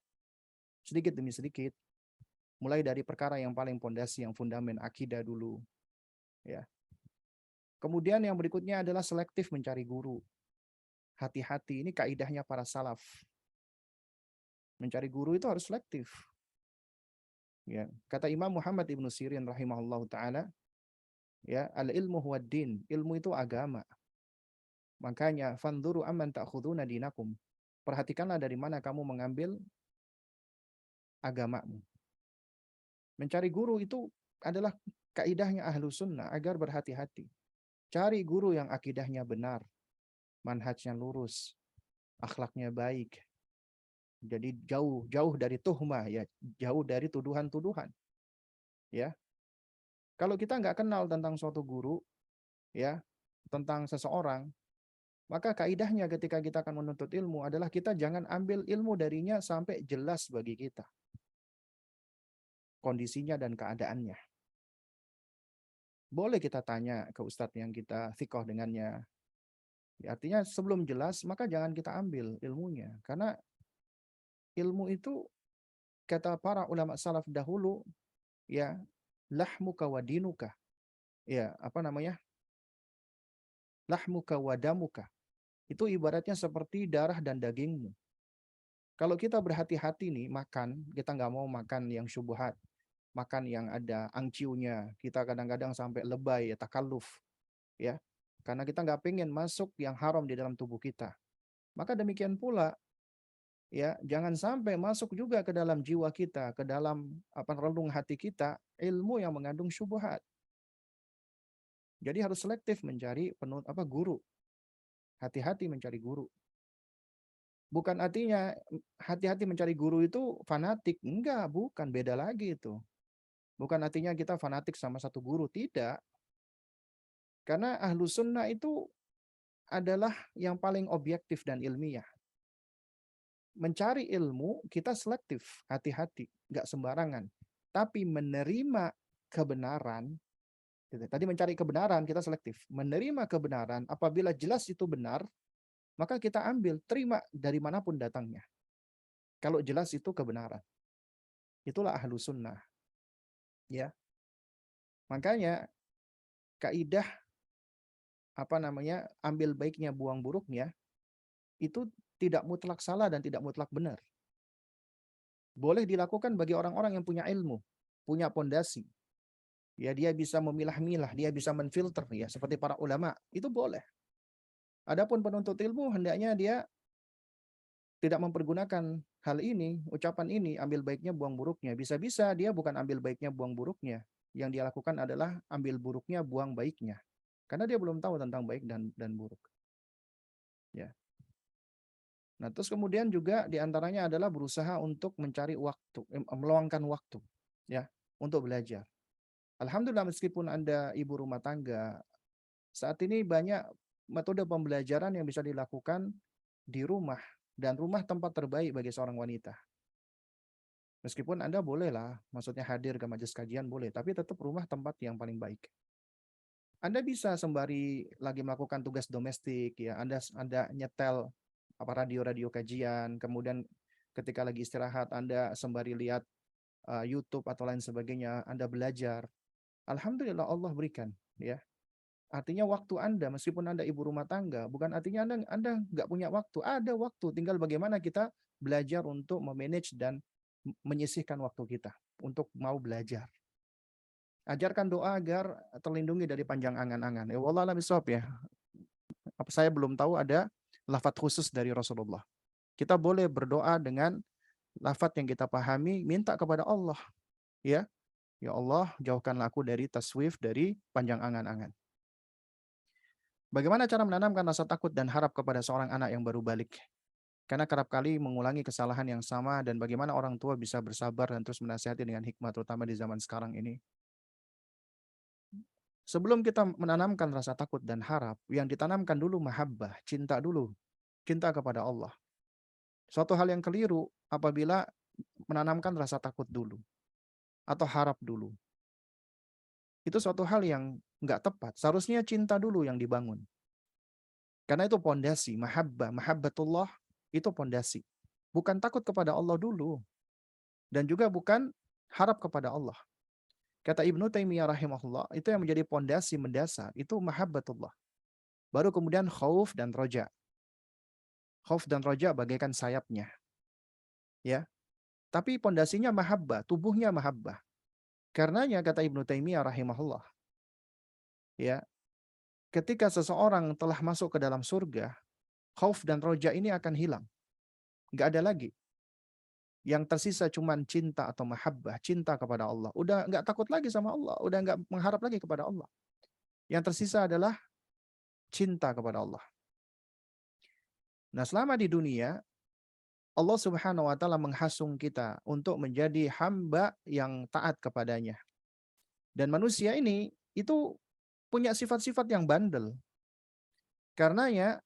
Sedikit demi sedikit. Mulai dari perkara yang paling pondasi, yang fundamen akidah dulu. Ya. Kemudian yang berikutnya adalah selektif mencari guru. Hati-hati, ini kaidahnya para salaf. Mencari guru itu harus selektif. Ya, kata Imam Muhammad Ibnu Sirin rahimahullahu taala, ya, al ilmu huwad din, ilmu itu agama. Makanya fanzuru amman ta'khuduna dinakum. Perhatikanlah dari mana kamu mengambil agamamu. Mencari guru itu adalah kaidahnya ahlu sunnah agar berhati-hati. Cari guru yang akidahnya benar, manhajnya lurus, akhlaknya baik. Jadi jauh dari tuhmah, ya, jauh dari tuduhan-tuduhan. Ya, kalau kita nggak kenal tentang suatu guru, ya, tentang seseorang, maka kaidahnya ketika kita akan menuntut ilmu adalah kita jangan ambil ilmu darinya sampai jelas bagi kita kondisinya dan keadaannya. Boleh kita tanya ke ustadz yang kita thikoh dengannya. Ya, artinya sebelum jelas, maka jangan kita ambil ilmunya. Karena ilmu itu, kata para ulama salaf dahulu, ya, lahmuka wa dinuka. Ya, apa namanya? Lahmuka wa damuka. Itu ibaratnya seperti darah dan dagingmu. Kalau kita berhati-hati nih makan, kita nggak mau makan yang syubhat, makan yang ada angciunya, kita kadang-kadang sampai lebay, ya, takalluf, ya, karena kita nggak pengen masuk yang haram di dalam tubuh kita. Maka demikian pula, ya, jangan sampai masuk juga ke dalam jiwa kita, ke dalam apa relung hati kita, ilmu yang mengandung syubhat. Jadi harus selektif mencari guru. Hati-hati mencari guru. Bukan artinya hati-hati mencari guru itu fanatik. Enggak, bukan. Beda lagi itu. Bukan artinya kita fanatik sama satu guru. Tidak. Karena ahlu sunnah itu adalah yang paling objektif dan ilmiah. Mencari ilmu, kita selektif. Hati-hati. Enggak sembarangan. Tapi menerima kebenaran, tadi mencari kebenaran, kita selektif. Menerima kebenaran, apabila jelas itu benar, maka kita ambil, terima dari manapun datangnya. Kalau jelas itu kebenaran. Itulah ahlu sunnah. Ya. Makanya kaidah ambil baiknya buang buruknya itu tidak mutlak salah dan tidak mutlak benar. Boleh dilakukan bagi orang-orang yang punya ilmu, punya pondasi. Ya, dia bisa memilah-milah, dia bisa menfilter, ya, seperti para ulama, itu boleh. Adapun penuntut ilmu hendaknya dia tidak mempergunakan hal ini, ucapan ini, ambil baiknya buang buruknya. Bisa-bisa dia bukan ambil baiknya buang buruknya. Yang dia lakukan adalah ambil buruknya buang baiknya. Karena dia belum tahu tentang baik dan buruk. Ya. Nah, terus kemudian juga diantaranya adalah berusaha untuk mencari waktu, meluangkan waktu, ya, untuk belajar. Alhamdulillah, meskipun Anda ibu rumah tangga, saat ini banyak metode pembelajaran yang bisa dilakukan di rumah, dan rumah tempat terbaik bagi seorang wanita. Meskipun Anda bolehlah, maksudnya hadir ke majelis kajian boleh, tapi tetap rumah tempat yang paling baik. Anda bisa sembari lagi melakukan tugas domestik, ya, Anda nyetel apa radio-radio kajian, kemudian ketika lagi istirahat Anda sembari lihat YouTube atau lain sebagainya, Anda belajar. Alhamdulillah Allah berikan, ya. Artinya waktu Anda, meskipun Anda ibu rumah tangga, bukan artinya Anda nggak punya waktu. Ada waktu, tinggal bagaimana kita belajar untuk memanage dan menyisihkan waktu kita untuk mau belajar. Ajarkan doa agar terlindungi dari panjang angan-angan. Ya wallah alam bisawab, ya. Saya belum tahu ada lafaz khusus dari Rasulullah. Kita boleh berdoa dengan lafaz yang kita pahami, minta kepada Allah. Ya, ya Allah, jauhkanlah aku dari taswif, dari panjang angan-angan. Bagaimana cara menanamkan rasa takut dan harap kepada seorang anak yang baru balik? Karena kerap kali mengulangi kesalahan yang sama, dan bagaimana orang tua bisa bersabar dan terus menasihati dengan hikmah, terutama di zaman sekarang ini. Sebelum kita menanamkan rasa takut dan harap, yang ditanamkan dulu mahabbah, cinta dulu. Cinta kepada Allah. Suatu hal yang keliru apabila menanamkan rasa takut dulu atau harap dulu. Itu suatu hal yang nggak tepat. Seharusnya cinta dulu yang dibangun. Karena itu pondasi, mahabbah, mahabbatullah, itu pondasi. Bukan takut kepada Allah dulu. Dan juga bukan harap kepada Allah. Kata Ibnu Taimiyah rahimahullah, itu yang menjadi pondasi mendasar, itu mahabbatullah. Baru kemudian khauf dan roja. Khauf dan roja bagaikan sayapnya. Ya. Tapi pondasinya mahabbah, tubuhnya mahabbah. Karenanya kata Ibnu Taimiyah rahimahullah, ya, ketika seseorang telah masuk ke dalam surga, khauf dan roja ini akan hilang. Nggak ada lagi. Yang tersisa cuma cinta atau mahabbah, cinta kepada Allah. Udah nggak takut lagi sama Allah, udah nggak mengharap lagi kepada Allah. Yang tersisa adalah cinta kepada Allah. Nah, selama di dunia, Allah Subhanahu wa taala menghasung kita untuk menjadi hamba yang taat kepadanya. Dan manusia ini itu punya sifat-sifat yang bandel. Karenanya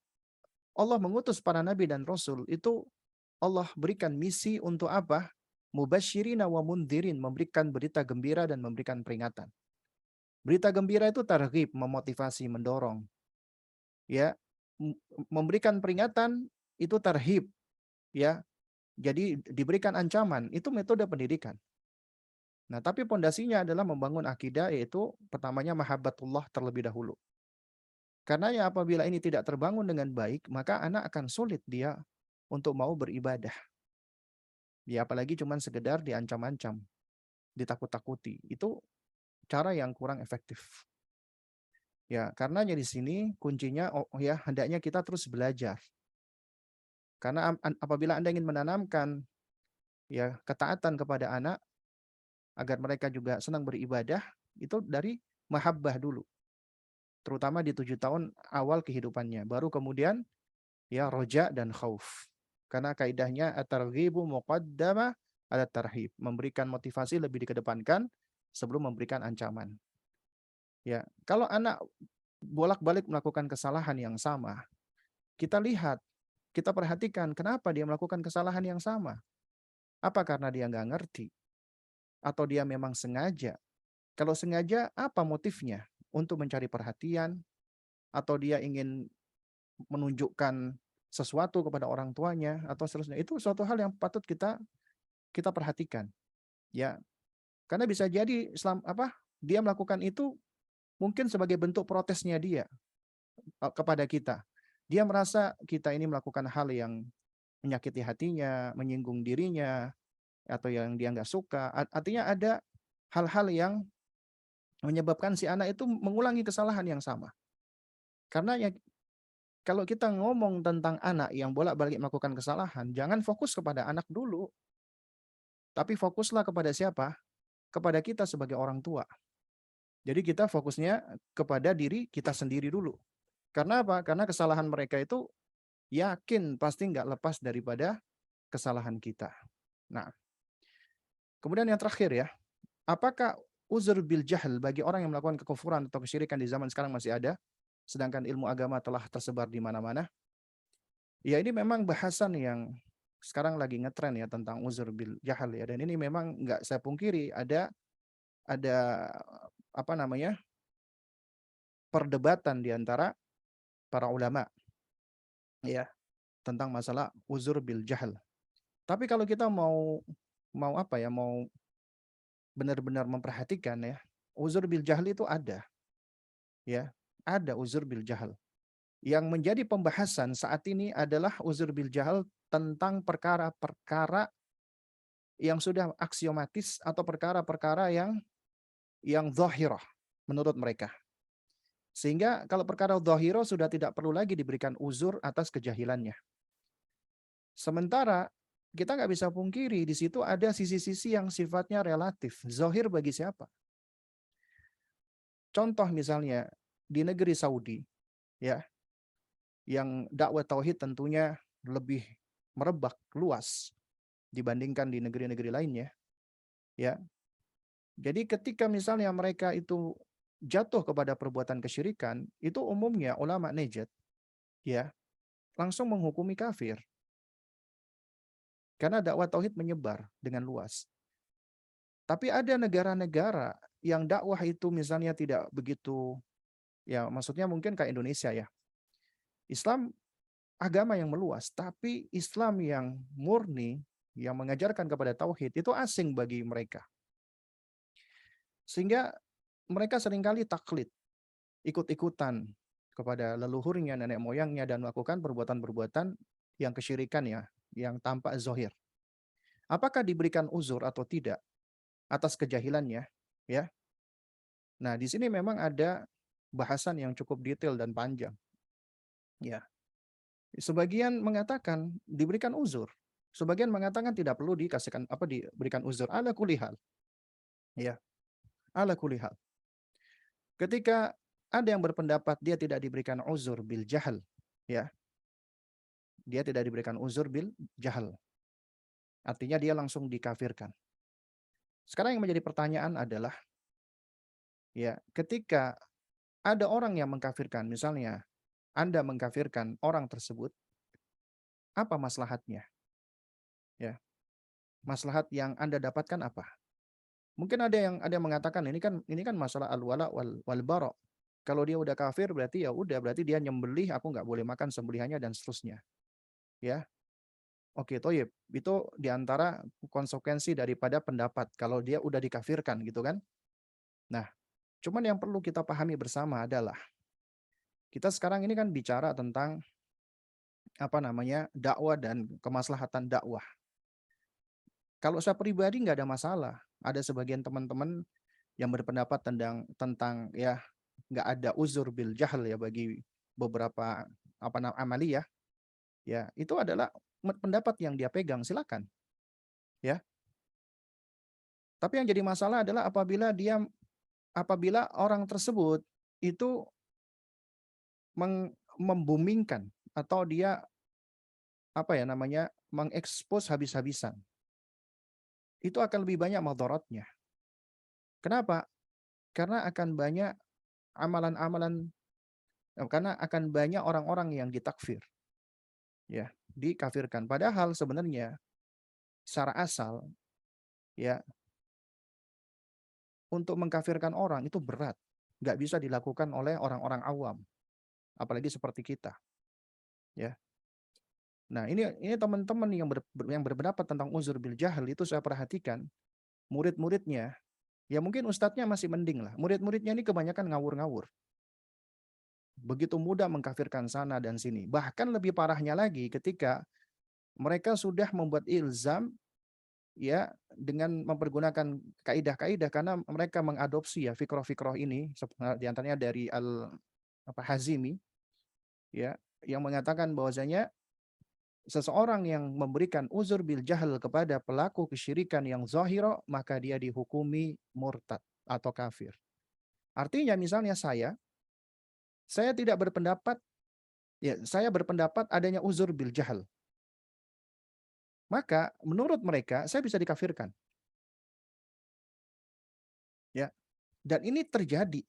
Allah mengutus para nabi dan rasul itu Allah berikan misi untuk apa? Mubasyirina wa mundhirin, memberikan berita gembira dan memberikan peringatan. Berita gembira itu targhib, memotivasi, mendorong. Ya, memberikan peringatan itu tarhib, ya. Jadi diberikan ancaman, itu metode pendidikan. Nah, tapi pondasinya adalah membangun akidah, yaitu pertamanya mahabbatullah terlebih dahulu. Karena ya apabila ini tidak terbangun dengan baik, maka anak akan sulit dia untuk mau beribadah. Ya apalagi cuman sekedar diancam-ancam, ditakut-takuti. Itu cara yang kurang efektif. Ya, karenanya di sini kuncinya ya hendaknya kita terus belajar. Karena apabila Anda ingin menanamkan ya ketaatan kepada anak agar mereka juga senang beribadah, itu dari mahabbah dulu. Terutama di 7 tahun awal kehidupannya. Baru kemudian ya roja dan khauf. Karena kaidahnya at-targhibu muqaddama ala tarhib, memberikan motivasi lebih dikedepankan sebelum memberikan ancaman. Ya, kalau anak bolak-balik melakukan kesalahan yang sama, kita lihat, kita perhatikan kenapa dia melakukan kesalahan yang sama. Apa karena dia nggak ngerti? Atau dia memang sengaja? Kalau sengaja, apa motifnya? Untuk mencari perhatian? Atau dia ingin menunjukkan sesuatu kepada orang tuanya? Atau seterusnya. Itu suatu hal yang patut kita perhatikan. Ya, karena bisa jadi dia melakukan itu mungkin sebagai bentuk protesnya dia kepada kita. Dia merasa kita ini melakukan hal yang menyakiti hatinya, menyinggung dirinya, atau yang dia nggak suka. Artinya ada hal-hal yang menyebabkan si anak itu mengulangi kesalahan yang sama. Karena ya kalau kita ngomong tentang anak yang bolak-balik melakukan kesalahan, jangan fokus kepada anak dulu. Tapi fokuslah kepada siapa? Kepada kita sebagai orang tua. Jadi kita fokusnya kepada diri kita sendiri dulu. Karena apa? Karena kesalahan mereka itu yakin pasti nggak lepas daripada kesalahan kita. Nah, kemudian yang terakhir ya, apakah uzur bil jahl bagi orang yang melakukan kekufuran atau kesyirikan di zaman sekarang masih ada, sedangkan ilmu agama telah tersebar di mana-mana? Ya ini memang bahasan yang sekarang lagi ngetren ya tentang uzur bil jahl ya, dan ini memang nggak saya pungkiri ada apa namanya perdebatan di antara para ulama ya tentang masalah uzur bil jahl. Tapi kalau kita mau mau apa ya mau benar-benar memperhatikan ya, uzur bil jahl itu ada ya, ada uzur bil jahl. Yang menjadi pembahasan saat ini adalah uzur bil jahl tentang perkara-perkara yang sudah aksiomatis atau perkara-perkara yang zahirah menurut mereka. Sehingga kalau perkara zahirah sudah tidak perlu lagi diberikan uzur atas kejahilannya. Sementara kita nggak bisa pungkiri di situ ada sisi-sisi yang sifatnya relatif. Zahir bagi siapa? Contoh misalnya di negeri Saudi, ya, yang dakwah tauhid tentunya lebih merebak luas dibandingkan di negeri-negeri lainnya, ya. Jadi ketika misalnya mereka itu jatuh kepada perbuatan kesyirikan, itu umumnya ulama Najd, ya, langsung menghukumi kafir. Karena dakwah tauhid menyebar dengan luas. Tapi ada negara-negara yang dakwah itu misalnya tidak begitu, ya maksudnya mungkin kayak Indonesia ya. Islam agama yang meluas, tapi Islam yang murni, yang mengajarkan kepada tauhid itu asing bagi mereka. Sehingga mereka seringkali taklid, ikut-ikutan kepada leluhurnya, nenek moyangnya, dan melakukan perbuatan-perbuatan yang kesyirikan ya, yang tampak zahir. apakah diberikan uzur atau tidak atas kejahilannya, ya. Nah, di sini memang ada bahasan yang cukup detail dan panjang, ya. Sebagian mengatakan diberikan uzur, sebagian mengatakan tidak perlu dikasihkan apa diberikan uzur ala kulihal, ya, ala kulihal. Ketika ada yang berpendapat dia tidak diberikan uzur bil jahal, ya, dia tidak diberikan uzur bil jahal, artinya dia langsung dikafirkan. Sekarang yang menjadi pertanyaan adalah, ya, ketika ada orang yang mengkafirkan, misalnya Anda mengkafirkan orang tersebut, apa maslahatnya? Ya, maslahat yang Anda dapatkan apa? Mungkin ada yang mengatakan ini kan masalah al-wala wal bara. Kalau dia udah kafir berarti ya udah berarti dia nyembelih, aku nggak boleh makan sembelihannya dan seterusnya. Ya, oke, toyib. Itu diantara konsekuensi daripada pendapat kalau dia udah dikafirkan gitu kan. Nah, cuman yang perlu kita pahami bersama adalah kita sekarang ini kan bicara tentang apa namanya dakwah dan kemaslahatan dakwah. Kalau saya pribadi nggak ada masalah. Ada sebagian teman-teman yang berpendapat tentang ya nggak ada uzur bil jahil ya bagi beberapa apa namanya amaliyah, ya itu adalah pendapat yang dia pegang, silakan, ya. Tapi yang jadi masalah adalah apabila orang tersebut itu membumingkan atau dia apa ya namanya mengekspos habis-habisan, itu akan lebih banyak madaratnya. Kenapa? Karena akan banyak amalan-amalan, karena akan banyak orang-orang yang ditakfir, ya, dikafirkan. Padahal sebenarnya secara asal, ya, untuk mengkafirkan orang itu berat, nggak bisa dilakukan oleh orang-orang awam, apalagi seperti kita, ya. Nah, ini teman-teman yang berpendapat tentang uzur bil jahil itu saya perhatikan murid-muridnya, ya mungkin ustadznya masih mending lah. Murid-muridnya ini kebanyakan ngawur-ngawur. Begitu mudah mengkafirkan sana dan sini. Bahkan lebih parahnya lagi ketika mereka sudah membuat ilzam, ya, dengan mempergunakan kaidah-kaidah karena mereka mengadopsi ya fikroh-fikroh ini diantaranya dari Hazimi, ya, yang mengatakan bahwasanya seseorang yang memberikan uzur bil jahil kepada pelaku kesyirikan yang zahira, maka dia dihukumi murtad atau kafir. Artinya misalnya saya tidak berpendapat, ya saya berpendapat adanya uzur bil jahil. Maka menurut mereka saya bisa dikafirkan. Ya. Dan ini terjadi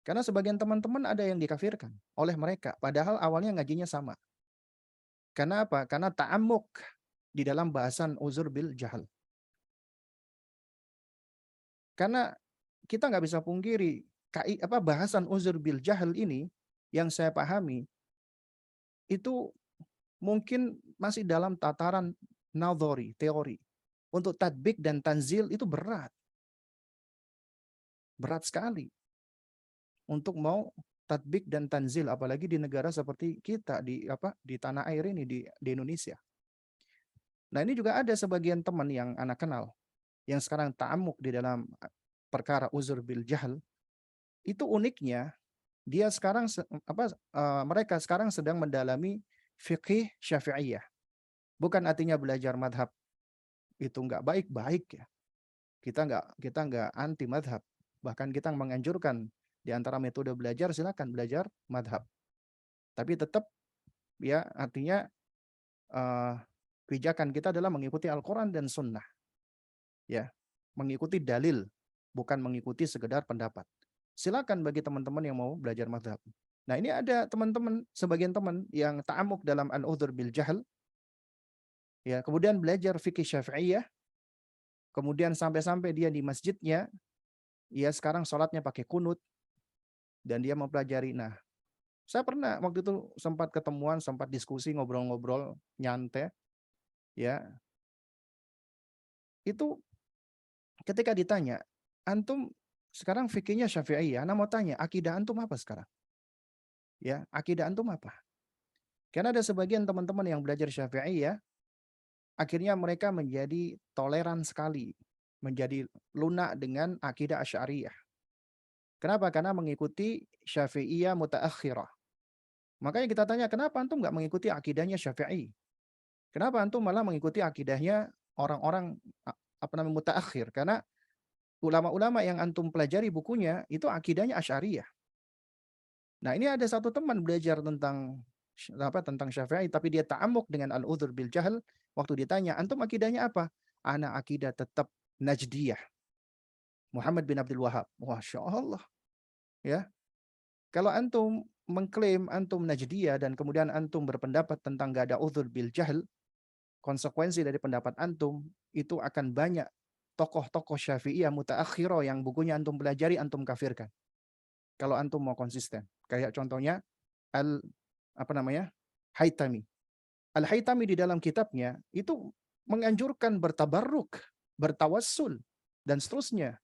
karena sebagian teman-teman ada yang dikafirkan oleh mereka padahal awalnya ngajinya sama. Karena apa? Karena ta'amuk di dalam bahasan uzur bil jahal. Karena kita nggak bisa pungkiri bahasan uzur bil jahal ini yang saya pahami itu mungkin masih dalam tataran nadhari, teori. Untuk tadbik dan tanzil itu berat. Berat sekali. Untuk mau tadbik dan tanzil apalagi di negara seperti kita di tanah air ini di Indonesia. Nah, ini juga ada sebagian teman yang anak kenal yang sekarang ta'amuk di dalam perkara uzur bil jahl. Itu uniknya dia sekarang mereka sekarang sedang mendalami fikih Syafi'iyah. Bukan artinya belajar madhab itu nggak baik-baik ya. Kita nggak anti madhab. Bahkan kita menganjurkan di antara metode belajar silakan belajar madhab. Tapi tetap ya artinya pijakan kita adalah mengikuti Al-Quran dan Sunnah. Ya, mengikuti dalil, bukan mengikuti sekedar pendapat. Silakan bagi teman-teman yang mau belajar madhab. Nah, ini ada teman-teman, sebagian teman yang ta'amuk dalam al-udhur bil jahl, ya, kemudian belajar fikih Syafi'iyah, kemudian sampai-sampai dia di masjidnya, ya sekarang sholatnya pakai kunut, dan dia mempelajari. Nah, saya pernah waktu itu sempat ketemuan, sempat diskusi, ngobrol-ngobrol, nyantai, ya. Itu ketika ditanya, antum sekarang fikihnya Syafi'iyah, ana mau tanya, akidah antum apa sekarang? Ya, akidah antum apa? Karena ada sebagian teman-teman yang belajar Syafi'iyah, akhirnya mereka menjadi toleran sekali, menjadi lunak dengan akidah Asy'ariyah. Kenapa? Karena mengikuti Syafi'iyah mutaakhirah. Makanya kita tanya, kenapa antum nggak mengikuti akidahnya Syafi'i? Kenapa antum malah mengikuti akidahnya orang-orang apa namanya mutaakhir? Karena ulama-ulama yang antum pelajari bukunya itu akidahnya Asy'ariyah. Nah, ini ada satu teman belajar tentang Syafi'i tapi dia ta'amuk dengan al-udhur bil jahl. Waktu ditanya, "Antum akidahnya apa?" "Ana akidah tetap Najdiyah, Muhammad bin Abdul Wahhab." Masya Allah, ya. Kalau antum mengklaim antum Najdiyah dan kemudian antum berpendapat tentang gak ada udhur bil jahl, konsekuensi dari pendapat antum itu akan banyak tokoh-tokoh Syafi'iyah mutaakhirah yang bukunya antum pelajari antum kafirkan. Kalau antum mau konsisten. Kayak contohnya al apa namanya? Haytami. Al-Haytami di dalam kitabnya itu menganjurkan bertabarruk, bertawassul dan seterusnya,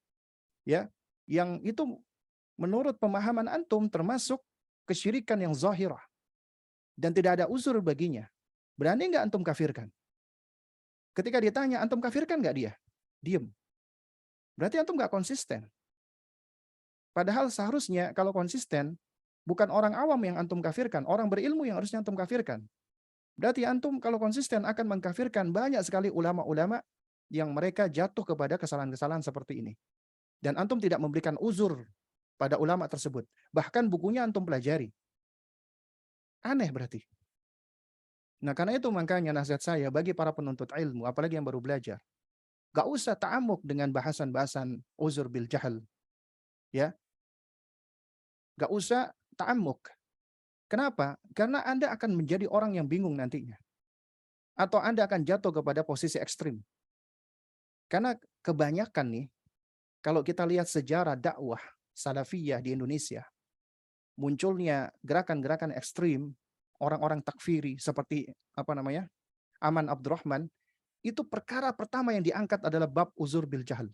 ya. Yang itu menurut pemahaman antum termasuk kesyirikan yang zahirah dan tidak ada uzur baginya. Berani nggak antum kafirkan? Ketika ditanya, antum kafirkan nggak dia? Diem. Berarti antum nggak konsisten. Padahal seharusnya kalau konsisten, bukan orang awam yang antum kafirkan, orang berilmu yang harusnya antum kafirkan. Berarti antum kalau konsisten akan mengkafirkan banyak sekali ulama-ulama yang mereka jatuh kepada kesalahan-kesalahan seperti ini. Dan antum tidak memberikan uzur pada ulama tersebut. Bahkan bukunya antum pelajari. Aneh berarti. Nah, karena itu makanya nasihat saya bagi para penuntut ilmu, apalagi yang baru belajar, gak usah ta'amuk dengan bahasan-bahasan uzur bil jahal. Ya, gak usah ta'amuk. Kenapa? Karena Anda akan menjadi orang yang bingung nantinya. Atau Anda akan jatuh kepada posisi ekstrim. Karena kebanyakan nih, kalau kita lihat sejarah dakwah salafiyah di Indonesia, munculnya gerakan-gerakan ekstrim, orang-orang takfiri seperti apa namanya? Aman Abdurrahman, itu perkara pertama yang diangkat adalah bab uzur bil jahal.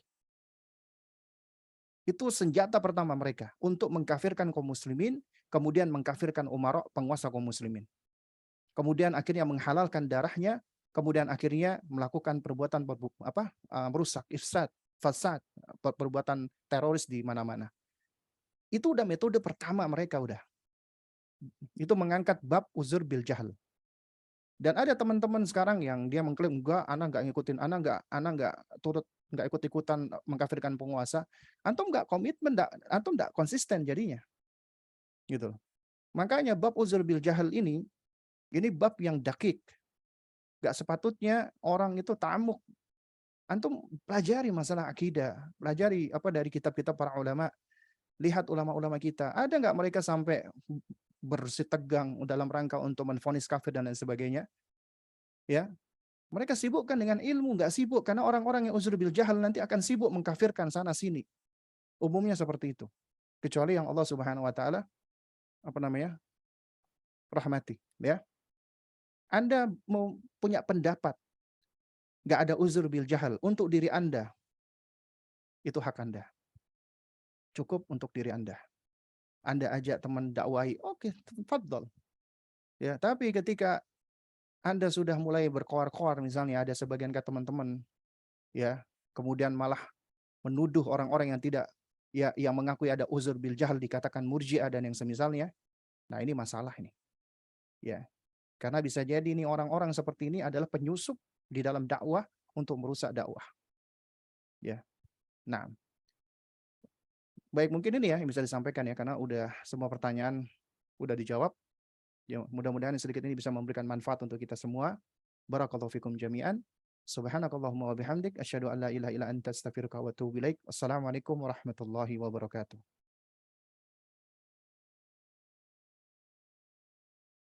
Itu senjata pertama mereka untuk mengkafirkan kaum muslimin, kemudian mengkafirkan umara penguasa kaum muslimin. Kemudian akhirnya menghalalkan darahnya, kemudian akhirnya melakukan perbuatan merusak, ifsad, fasad, perbuatan teroris di mana-mana. Itu udah metode pertama mereka udah. Itu mengangkat bab uzur bil jahal. Dan ada teman-teman sekarang yang dia mengklaim enggak, anak enggak ngikutin, anak enggak turut enggak ikut-ikutan mengkafirkan penguasa. Antum enggak komitmen, antum enggak konsisten jadinya. Gitu. Makanya bab uzur bil jahal ini bab yang dakik. Enggak sepatutnya orang itu ta'amuk. Antum pelajari masalah akidah, pelajari apa dari kitab-kitab para ulama. Lihat ulama-ulama kita, ada nggak mereka sampai bersitegang dalam rangka untuk menvonis kafir dan lain sebagainya? Ya, mereka sibukkan dengan ilmu, nggak sibuk karena orang-orang yang uzur bil jahal nanti akan sibuk mengkafirkan sana sini. Umumnya seperti itu. Kecuali yang Allah Subhanahu wa taala rahmati, ya. Anda mau punya pendapat, nggak ada uzur bil jahal untuk diri Anda, itu hak Anda. Cukup untuk diri Anda. Anda ajak teman dakwahi, oke, tafadhol. Ya, tapi ketika Anda sudah mulai berkoar-koar, misalnya ada sebagian teman-teman, ya, kemudian malah menuduh orang-orang yang tidak, ya, yang mengakui ada uzur bil jahal dikatakan murji'ah dan yang semisalnya. Nah, ini masalah ini. Ya. Karena bisa jadi ini orang-orang seperti ini adalah penyusup di dalam dakwah untuk merusak dakwah. Ya. Nah, baik mungkin ini ya yang bisa disampaikan ya karena udah semua pertanyaan udah dijawab. Ya, mudah-mudahan sedikit ini bisa memberikan manfaat untuk kita semua. Barakallahu fikum jami'an. Subhanakallahumma wa bihamdik asyhadu an la ilaha illa anta astaghfiruka wa atubu ilaik. Wassalamualaikum warahmatullahi wabarakatuh.